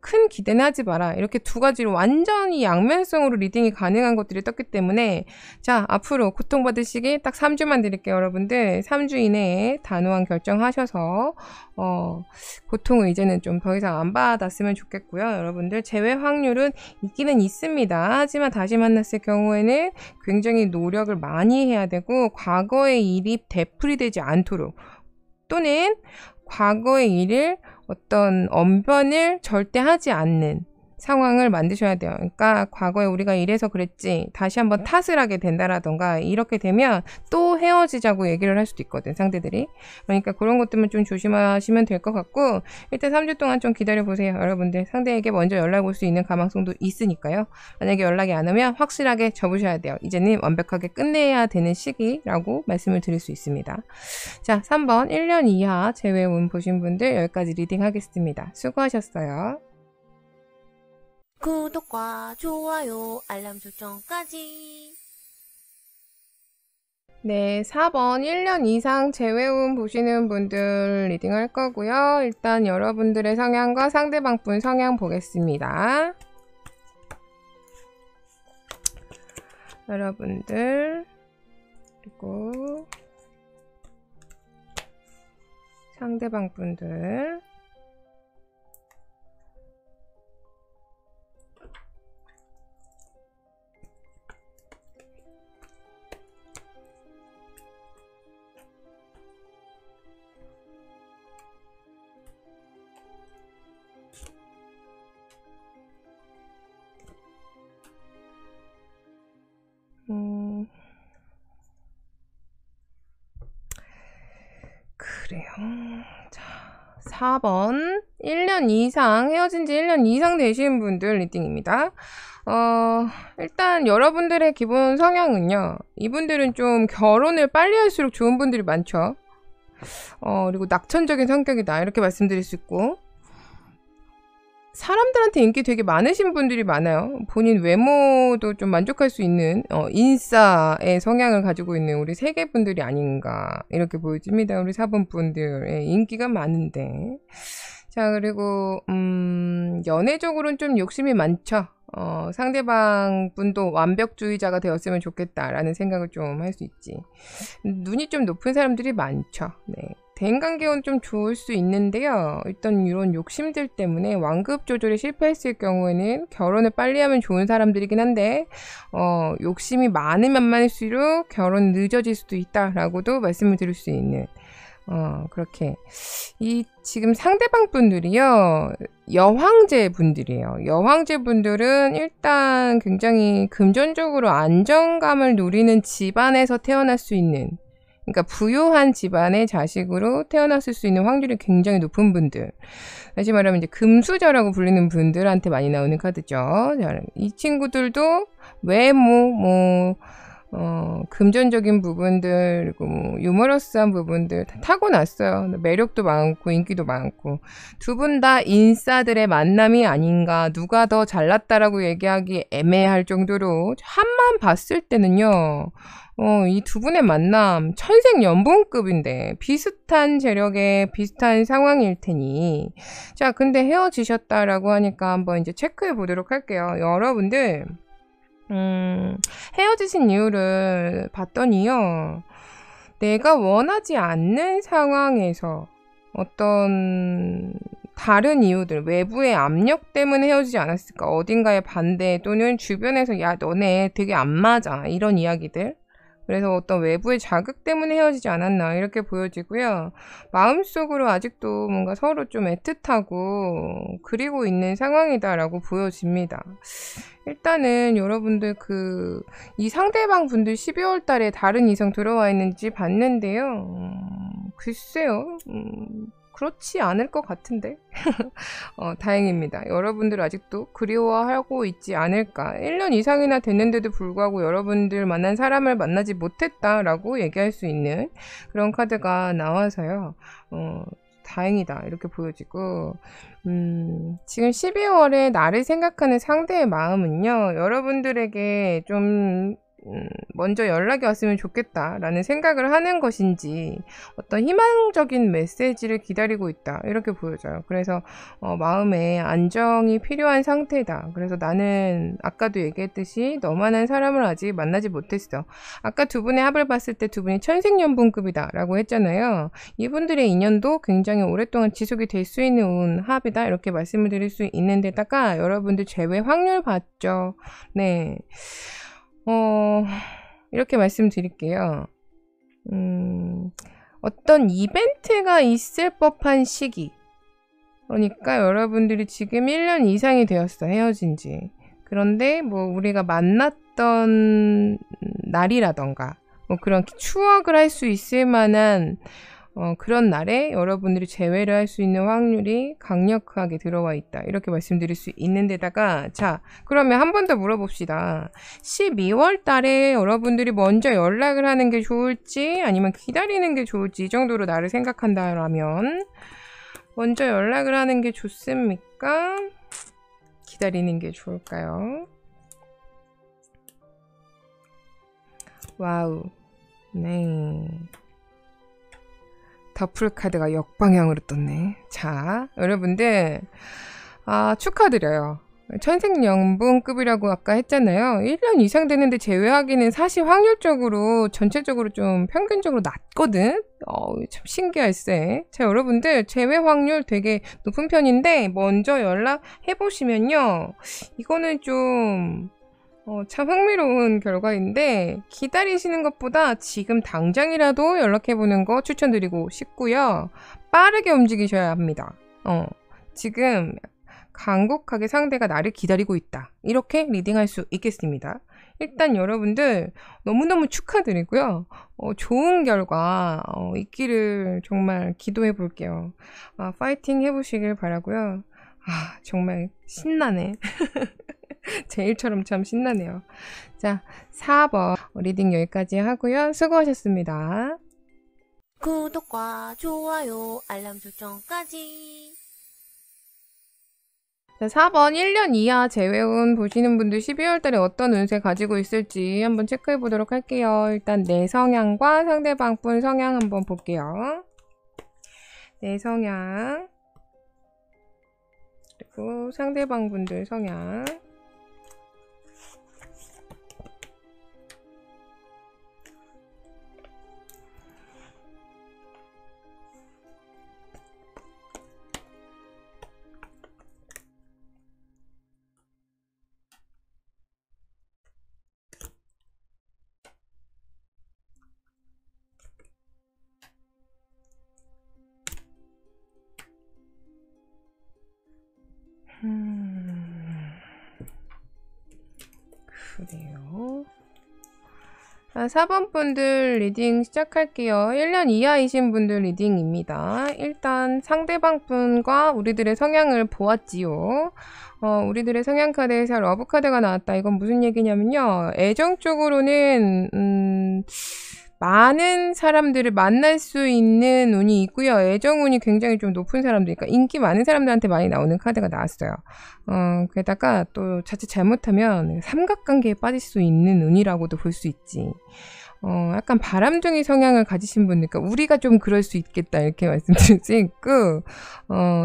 큰 기대는 하지 마라, 이렇게 두 가지로 완전히 양면성으로 리딩이 가능한 것들이 떴기 때문에 자, 앞으로 고통받으시기 딱 3주만 드릴게요. 여러분들 3주 이내에 단호한 결정하셔서 고통을 이제는 좀 더 이상 안 받았으면 좋겠고요. 여러분들 재회 확률은 있기는 있습니다. 하지만 다시 만났을 경우에는 굉장히 노력을 많이 해야 되고 과거의 일이 되풀이되지 않도록, 또는 과거의 일을 어떤 언변을 절대 하지 않는 상황을 만드셔야 돼요. 그러니까 과거에 우리가 이래서 그랬지 다시 한번 탓을 하게 된다라던가 이렇게 되면 또 헤어지자고 얘기를 할 수도 있거든, 상대들이. 그러니까 그런 것들만 좀 조심하시면 될 것 같고, 일단 3주 동안 좀 기다려보세요. 여러분들 상대에게 먼저 연락 올 수 있는 가능성도 있으니까요. 만약에 연락이 안 오면 확실하게 접으셔야 돼요. 이제는 완벽하게 끝내야 되는 시기라고 말씀을 드릴 수 있습니다. 자, 3번 1년 이하 재회운 보신 분들 여기까지 리딩 하겠습니다. 수고하셨어요. 구독과 좋아요, 알람 설정까지. 네, 4번 1년 이상 재회운 보시는 분들 리딩 할 거고요. 일단 여러분들의 성향과 상대방 분 성향 보겠습니다. 여러분들, 그리고 상대방 분들. 그래요. 자, 4번 1년 이상, 헤어진 지 1년 이상 되신 분들 리딩입니다. 일단 여러분들의 기본 성향은요, 이분들은 좀 결혼을 빨리 할수록 좋은 분들이 많죠. 그리고 낙천적인 성격이다, 이렇게 말씀드릴 수 있고, 사람들한테 인기 되게 많으신 분들이 많아요. 본인 외모도 좀 만족할 수 있는 인싸의 성향을 가지고 있는 우리 세계분들이 아닌가, 이렇게 보여집니다. 우리 4번 분들의 인기가 많은데. 자, 그리고 연애적으로는 좀 욕심이 많죠. 상대방 분도 완벽주의자가 되었으면 좋겠다라는 생각을 좀 할 수 있지. 눈이 좀 높은 사람들이 많죠. 네. 대인관계는 좀 좋을 수 있는데요. 일단 이런 욕심들 때문에 완급 조절에 실패했을 경우에는 결혼을 빨리 하면 좋은 사람들이긴 한데 욕심이 많으면 많을수록 결혼 늦어질 수도 있다라고도 말씀을 드릴 수 있는, 그렇게. 지금 상대방 분들이요, 여황제 분들이에요. 여황제 분들은 일단 굉장히 금전적으로 안정감을 누리는 집안에서 태어날 수 있는, 그러니까 부유한 집안의 자식으로 태어났을 수 있는 확률이 굉장히 높은 분들. 다시 말하면 이제 금수저라고 불리는 분들한테 많이 나오는 카드죠. 이 친구들도 외모, 금전적인 부분들, 그리고 뭐 유머러스한 부분들 다 타고났어요. 매력도 많고 인기도 많고. 두 분 다 인싸들의 만남이 아닌가, 누가 더 잘났다라고 얘기하기 애매할 정도로 한만 봤을 때는요. 이 두 분의 만남 천생연분급인데 비슷한 재력에 비슷한 상황일 테니. 자, 근데 헤어지셨다라고 하니까 한번 이제 체크해 보도록 할게요. 여러분들 헤어지신 이유를 봤더니요. 내가 원하지 않는 상황에서 어떤 다른 이유들, 외부의 압력 때문에 헤어지지 않았을까? 어딘가의 반대 또는 주변에서 야, 너네 되게 안 맞아. 이런 이야기들. 그래서 어떤 외부의 자극 때문에 헤어지지 않았나 이렇게 보여지고요. 마음속으로 아직도 뭔가 서로 좀 애틋하고 그리고 있는 상황이다라고 보여집니다. 일단은 여러분들 이 상대방 분들 12월 달에 다른 이성 들어와 있는지 봤는데요. 글쎄요. 그렇지 않을 것 같은데. 다행입니다. 여러분들 아직도 그리워하고 있지 않을까. 1년 이상이나 됐는데도 불구하고 여러분들 만난 사람을 만나지 못했다라고 얘기할 수 있는 그런 카드가 나와서요. 다행이다. 이렇게 보여지고, 지금 12월에 나를 생각하는 상대의 마음은요, 여러분들에게 좀, 먼저 연락이 왔으면 좋겠다라는 생각을 하는 것인지 어떤 희망적인 메시지를 기다리고 있다 이렇게 보여져요. 그래서 마음에 안정이 필요한 상태다. 그래서 나는 아까도 얘기했듯이 너만한 사람을 아직 만나지 못했어. 아까 두 분의 합을 봤을 때 두 분이 천생연분급이다 라고 했잖아요. 이분들의 인연도 굉장히 오랫동안 지속이 될 수 있는 합이다 이렇게 말씀을 드릴 수 있는데다가 여러분들 재회 확률 봤죠. 네. 이렇게 말씀드릴게요. 어떤 이벤트가 있을 법한 시기. 그러니까 여러분들이 지금 1년 이상이 되었어, 헤어진 지. 그런데 뭐 우리가 만났던 날이라던가, 뭐 그런 추억을 할 수 있을 만한 그런 날에 여러분들이 재회를 할 수 있는 확률이 강력하게 들어와 있다. 이렇게 말씀드릴 수 있는데다가, 자, 그러면 한 번 더 물어봅시다. 12월 달에 여러분들이 먼저 연락을 하는 게 좋을지, 아니면 기다리는 게 좋을지, 이 정도로 나를 생각한다라면, 먼저 연락을 하는 게 좋습니까? 기다리는 게 좋을까요? 와우. 네. 더풀 카드가 역방향으로 떴네. 자, 여러분들 축하드려요. 천생연분급이라고 아까 했잖아요. 1년 이상 됐는데 제외하기는 사실 확률적으로 전체적으로 좀 평균적으로 낮거든. 참 신기할세. 자, 여러분들 제외 확률 되게 높은 편인데 먼저 연락해보시면요. 이거는 좀 참 흥미로운 결과인데 기다리시는 것보다 지금 당장이라도 연락해보는 거 추천드리고 싶고요. 빠르게 움직이셔야 합니다. 지금 간곡하게 상대가 나를 기다리고 있다. 이렇게 리딩할 수 있겠습니다. 일단 여러분들 너무너무 축하드리고요. 좋은 결과 있기를 정말 기도해 볼게요. 파이팅 해보시길 바라고요. 정말 신나네. 제 일처럼 참 신나네요. 자, 4번 리딩 여기까지 하고요. 수고하셨습니다. 구독과 좋아요, 알람 설정까지. 자, 4번 1년 이하 재회운 보시는 분들 12월 달에 어떤 운세 가지고 있을지 한번 체크해 보도록 할게요. 일단 내 성향과 상대방 분 성향 한번 볼게요. 내 성향 그리고 상대방 분들 성향. 그래요. 4번 분들 리딩 시작할게요. 1년 이하이신 분들 리딩입니다. 일단 상대방 분과 우리들의 성향을 보았지요. 우리들의 성향 카드에서 러브 카드가 나왔다. 이건 무슨 얘기냐면요. 애정 쪽으로는 많은 사람들을 만날 수 있는 운이 있고요. 애정 운이 굉장히 좀 높은 사람들, 그러니까 인기 많은 사람들한테 많이 나오는 카드가 나왔어요. 게다가 또 자칫 잘못하면 삼각관계에 빠질 수 있는 운이라고도 볼 수 있지. 약간 바람둥이 성향을 가지신 분들, 그러니까 우리가 좀 그럴 수 있겠다 이렇게 말씀드릴 수 있고,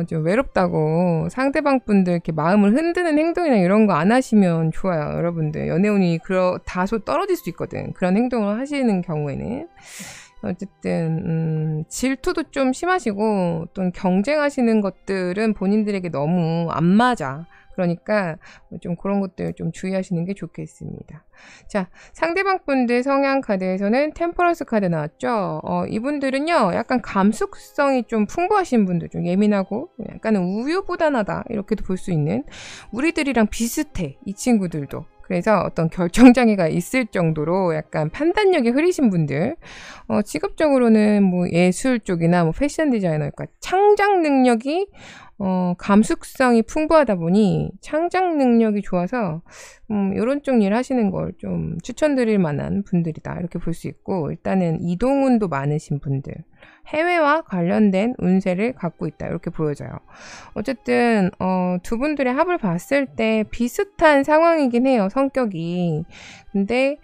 좀 외롭다고 상대방 분들 이렇게 마음을 흔드는 행동이나 이런 거 안 하시면 좋아요. 여러분들 연애운이 다소 떨어질 수 있거든. 그런 행동을 하시는 경우에는. 어쨌든 질투도 좀 심하시고 또 경쟁하시는 것들은 본인들에게 너무 안 맞아. 그러니까 좀 그런 것들 좀 주의하시는 게 좋겠습니다. 자, 상대방 분들 성향 카드에서는 템퍼런스 카드 나왔죠. 이분들은요, 약간 감수성이 좀 풍부하신 분들, 좀 예민하고 약간은 우유부단하다 이렇게도 볼 수 있는, 우리들이랑 비슷해 이 친구들도. 그래서 어떤 결정장애가 있을 정도로 약간 판단력이 흐리신 분들, 직업적으로는 뭐 예술 쪽이나 뭐 패션 디자이너, 그러니까 창작 능력이 감수성이 풍부하다 보니 창작 능력이 좋아서 이런 쪽 일 하시는 걸 좀 추천드릴 만한 분들이다 이렇게 볼 수 있고, 일단은 이동운도 많으신 분들, 해외와 관련된 운세를 갖고 있다 이렇게 보여져요. 어쨌든 두 분들의 합을 봤을 때 비슷한 상황이긴 해요, 성격이. 근데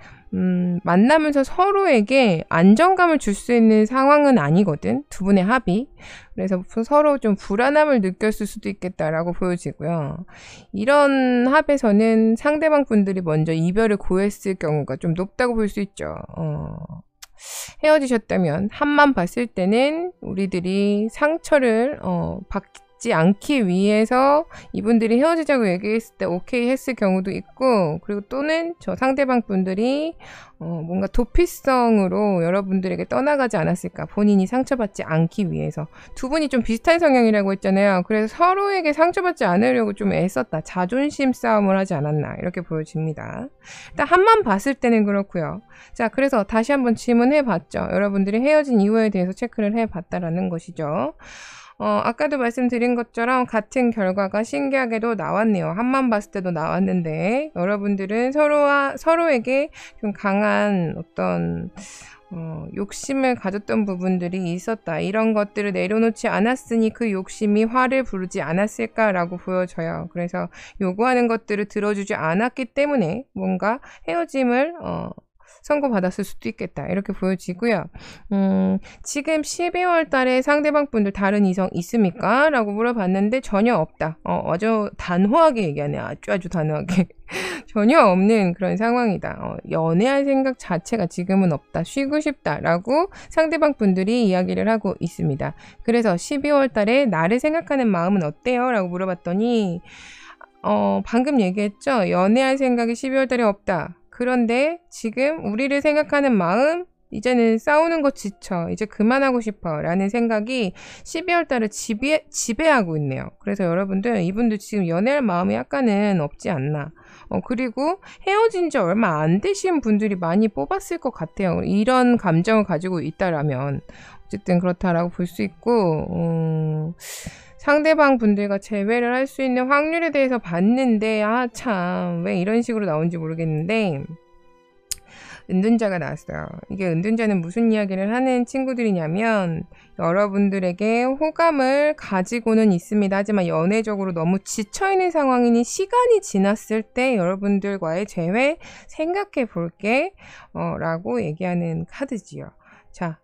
만나면서 서로에게 안정감을 줄 수 있는 상황은 아니거든, 두 분의 합이. 그래서 서로 좀 불안함을 느꼈을 수도 있겠다라고 보여지고요. 이런 합에서는 상대방 분들이 먼저 이별을 고했을 경우가 좀 높다고 볼 수 있죠. 헤어지셨다면 합만 봤을 때는 우리들이 상처를 받지 않기 위해서 이분들이 헤어지자고 얘기했을 때 오케이 했을 경우도 있고, 그리고 또는 저 상대방 분들이 뭔가 도피성으로 여러분들에게 떠나가지 않았을까, 본인이 상처받지 않기 위해서. 두 분이 좀 비슷한 성향이라고 했잖아요. 그래서 서로에게 상처받지 않으려고 좀 애썼다, 자존심 싸움을 하지 않았나 이렇게 보여집니다. 일단 한만 봤을 때는 그렇고요. 자, 그래서 다시 한번 질문해봤죠. 여러분들이 헤어진 이유에 대해서 체크를 해봤다라는 것이죠. 아까도 말씀드린 것처럼 같은 결과가 신기하게도 나왔네요. 한만 봤을 때도 나왔는데, 여러분들은 서로에게 좀 강한 어떤 욕심을 가졌던 부분들이 있었다. 이런 것들을 내려놓지 않았으니 그 욕심이 화를 부르지 않았을까라고 보여져요. 그래서 요구하는 것들을 들어주지 않았기 때문에 뭔가 헤어짐을 선고받았을 수도 있겠다 이렇게 보여지고요. 지금 12월 달에 상대방 분들 다른 이성 있습니까? 라고 물어봤는데 전혀 없다. 아주 단호하게 얘기하네. 아주 단호하게. 전혀 없는 그런 상황이다. 연애할 생각 자체가 지금은 없다. 쉬고 싶다 라고 상대방 분들이 이야기를 하고 있습니다. 그래서 12월 달에 나를 생각하는 마음은 어때요? 라고 물어봤더니 방금 얘기했죠. 연애할 생각이 12월 달에 없다. 그런데 지금 우리를 생각하는 마음, 이제는 싸우는 거 지쳐, 이제 그만하고 싶어 라는 생각이 12월 달에 지배하고 있네요. 그래서 여러분들, 이분들 지금 연애할 마음이 약간은 없지 않나. 그리고 헤어진 지 얼마 안 되신 분들이 많이 뽑았을 것 같아요. 이런 감정을 가지고 있다라면. 어쨌든 그렇다라고 볼 수 있고, 상대방 분들과 재회를 할 수 있는 확률에 대해서 봤는데, 참, 왜 이런 식으로 나온지 모르겠는데, 은둔자가 나왔어요. 이게 은둔자는 무슨 이야기를 하는 친구들이냐면, 여러분들에게 호감을 가지고는 있습니다. 하지만 연애적으로 너무 지쳐있는 상황이니 시간이 지났을 때 여러분들과의 재회 생각해 볼게, 라고 얘기하는 카드지요. 자,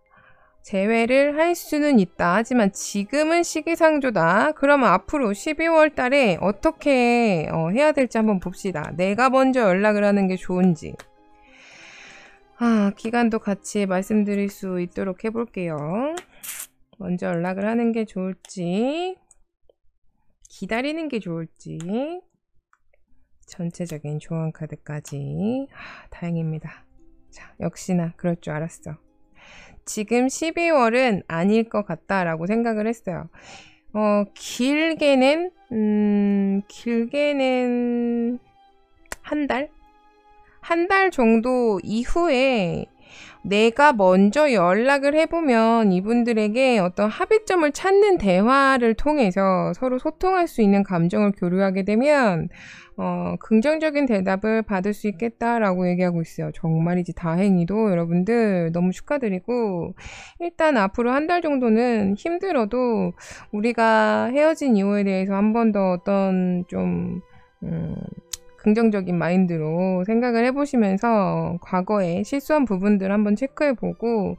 재회를 할 수는 있다. 하지만 지금은 시기상조다. 그러면 앞으로 12월 달에 어떻게 해야 될지 한번 봅시다. 내가 먼저 연락을 하는 게 좋은지. 기간도 같이 말씀드릴 수 있도록 해볼게요. 먼저 연락을 하는 게 좋을지, 기다리는 게 좋을지, 전체적인 조언 카드까지. 다행입니다. 자, 역시나 그럴 줄 알았어. 지금 12월은 아닐 것 같다라고 생각을 했어요. 길게는 한 달? 한 달 정도 이후에 내가 먼저 연락을 해보면 이분들에게 어떤 합의점을 찾는 대화를 통해서 서로 소통할 수 있는 감정을 교류하게 되면 긍정적인 대답을 받을 수 있겠다라고 얘기하고 있어요. 정말이지 다행히도 여러분들 너무 축하드리고, 일단 앞으로 한 달 정도는 힘들어도 우리가 헤어진 이유에 대해서 한 번 더 어떤 좀 긍정적인 마인드로 생각을 해보시면서 과거에 실수한 부분들 한번 체크해보고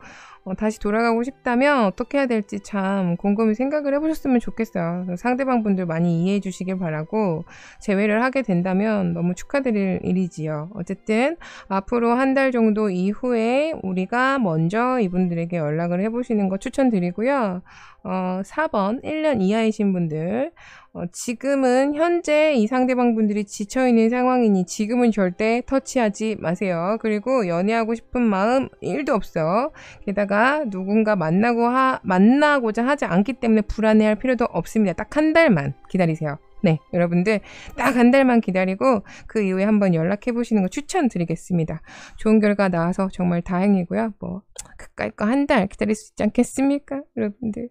다시 돌아가고 싶다면 어떻게 해야 될지 참 곰곰이 생각을 해보셨으면 좋겠어요. 상대방 분들 많이 이해해 주시길 바라고, 재회를 하게 된다면 너무 축하드릴 일이지요. 어쨌든 앞으로 한 달 정도 이후에 우리가 먼저 이분들에게 연락을 해보시는 거 추천드리고요. 4번 1년 이하이신 분들, 지금은 현재 이 상대방 분들이 지쳐있는 상황이니 지금은 절대 터치하지 마세요. 그리고 연애하고 싶은 마음 1도 없어. 게다가 누군가 만나고자 하지 않기 때문에 불안해할 필요도 없습니다. 딱 한 달만 기다리세요. 네, 여러분들 딱 한 달만 기다리고 그 이후에 한번 연락해 보시는 거 추천드리겠습니다. 좋은 결과 나와서 정말 다행이고요. 뭐 그까이 거 한 달 기다릴 수 있지 않겠습니까, 여러분들?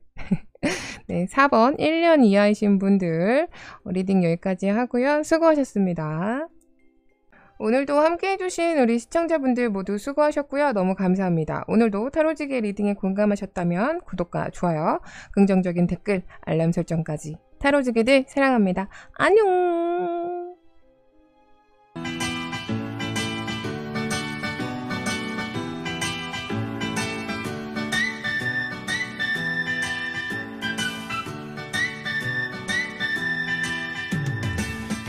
네, 4번 1년 이하이신 분들 리딩 여기까지 하고요. 수고하셨습니다. 오늘도 함께 해주신 우리 시청자분들 모두 수고하셨고요. 너무 감사합니다. 오늘도 타로지게 리딩에 공감하셨다면 구독과 좋아요, 긍정적인 댓글, 알람 설정까지. 타로지게들 사랑합니다. 안녕.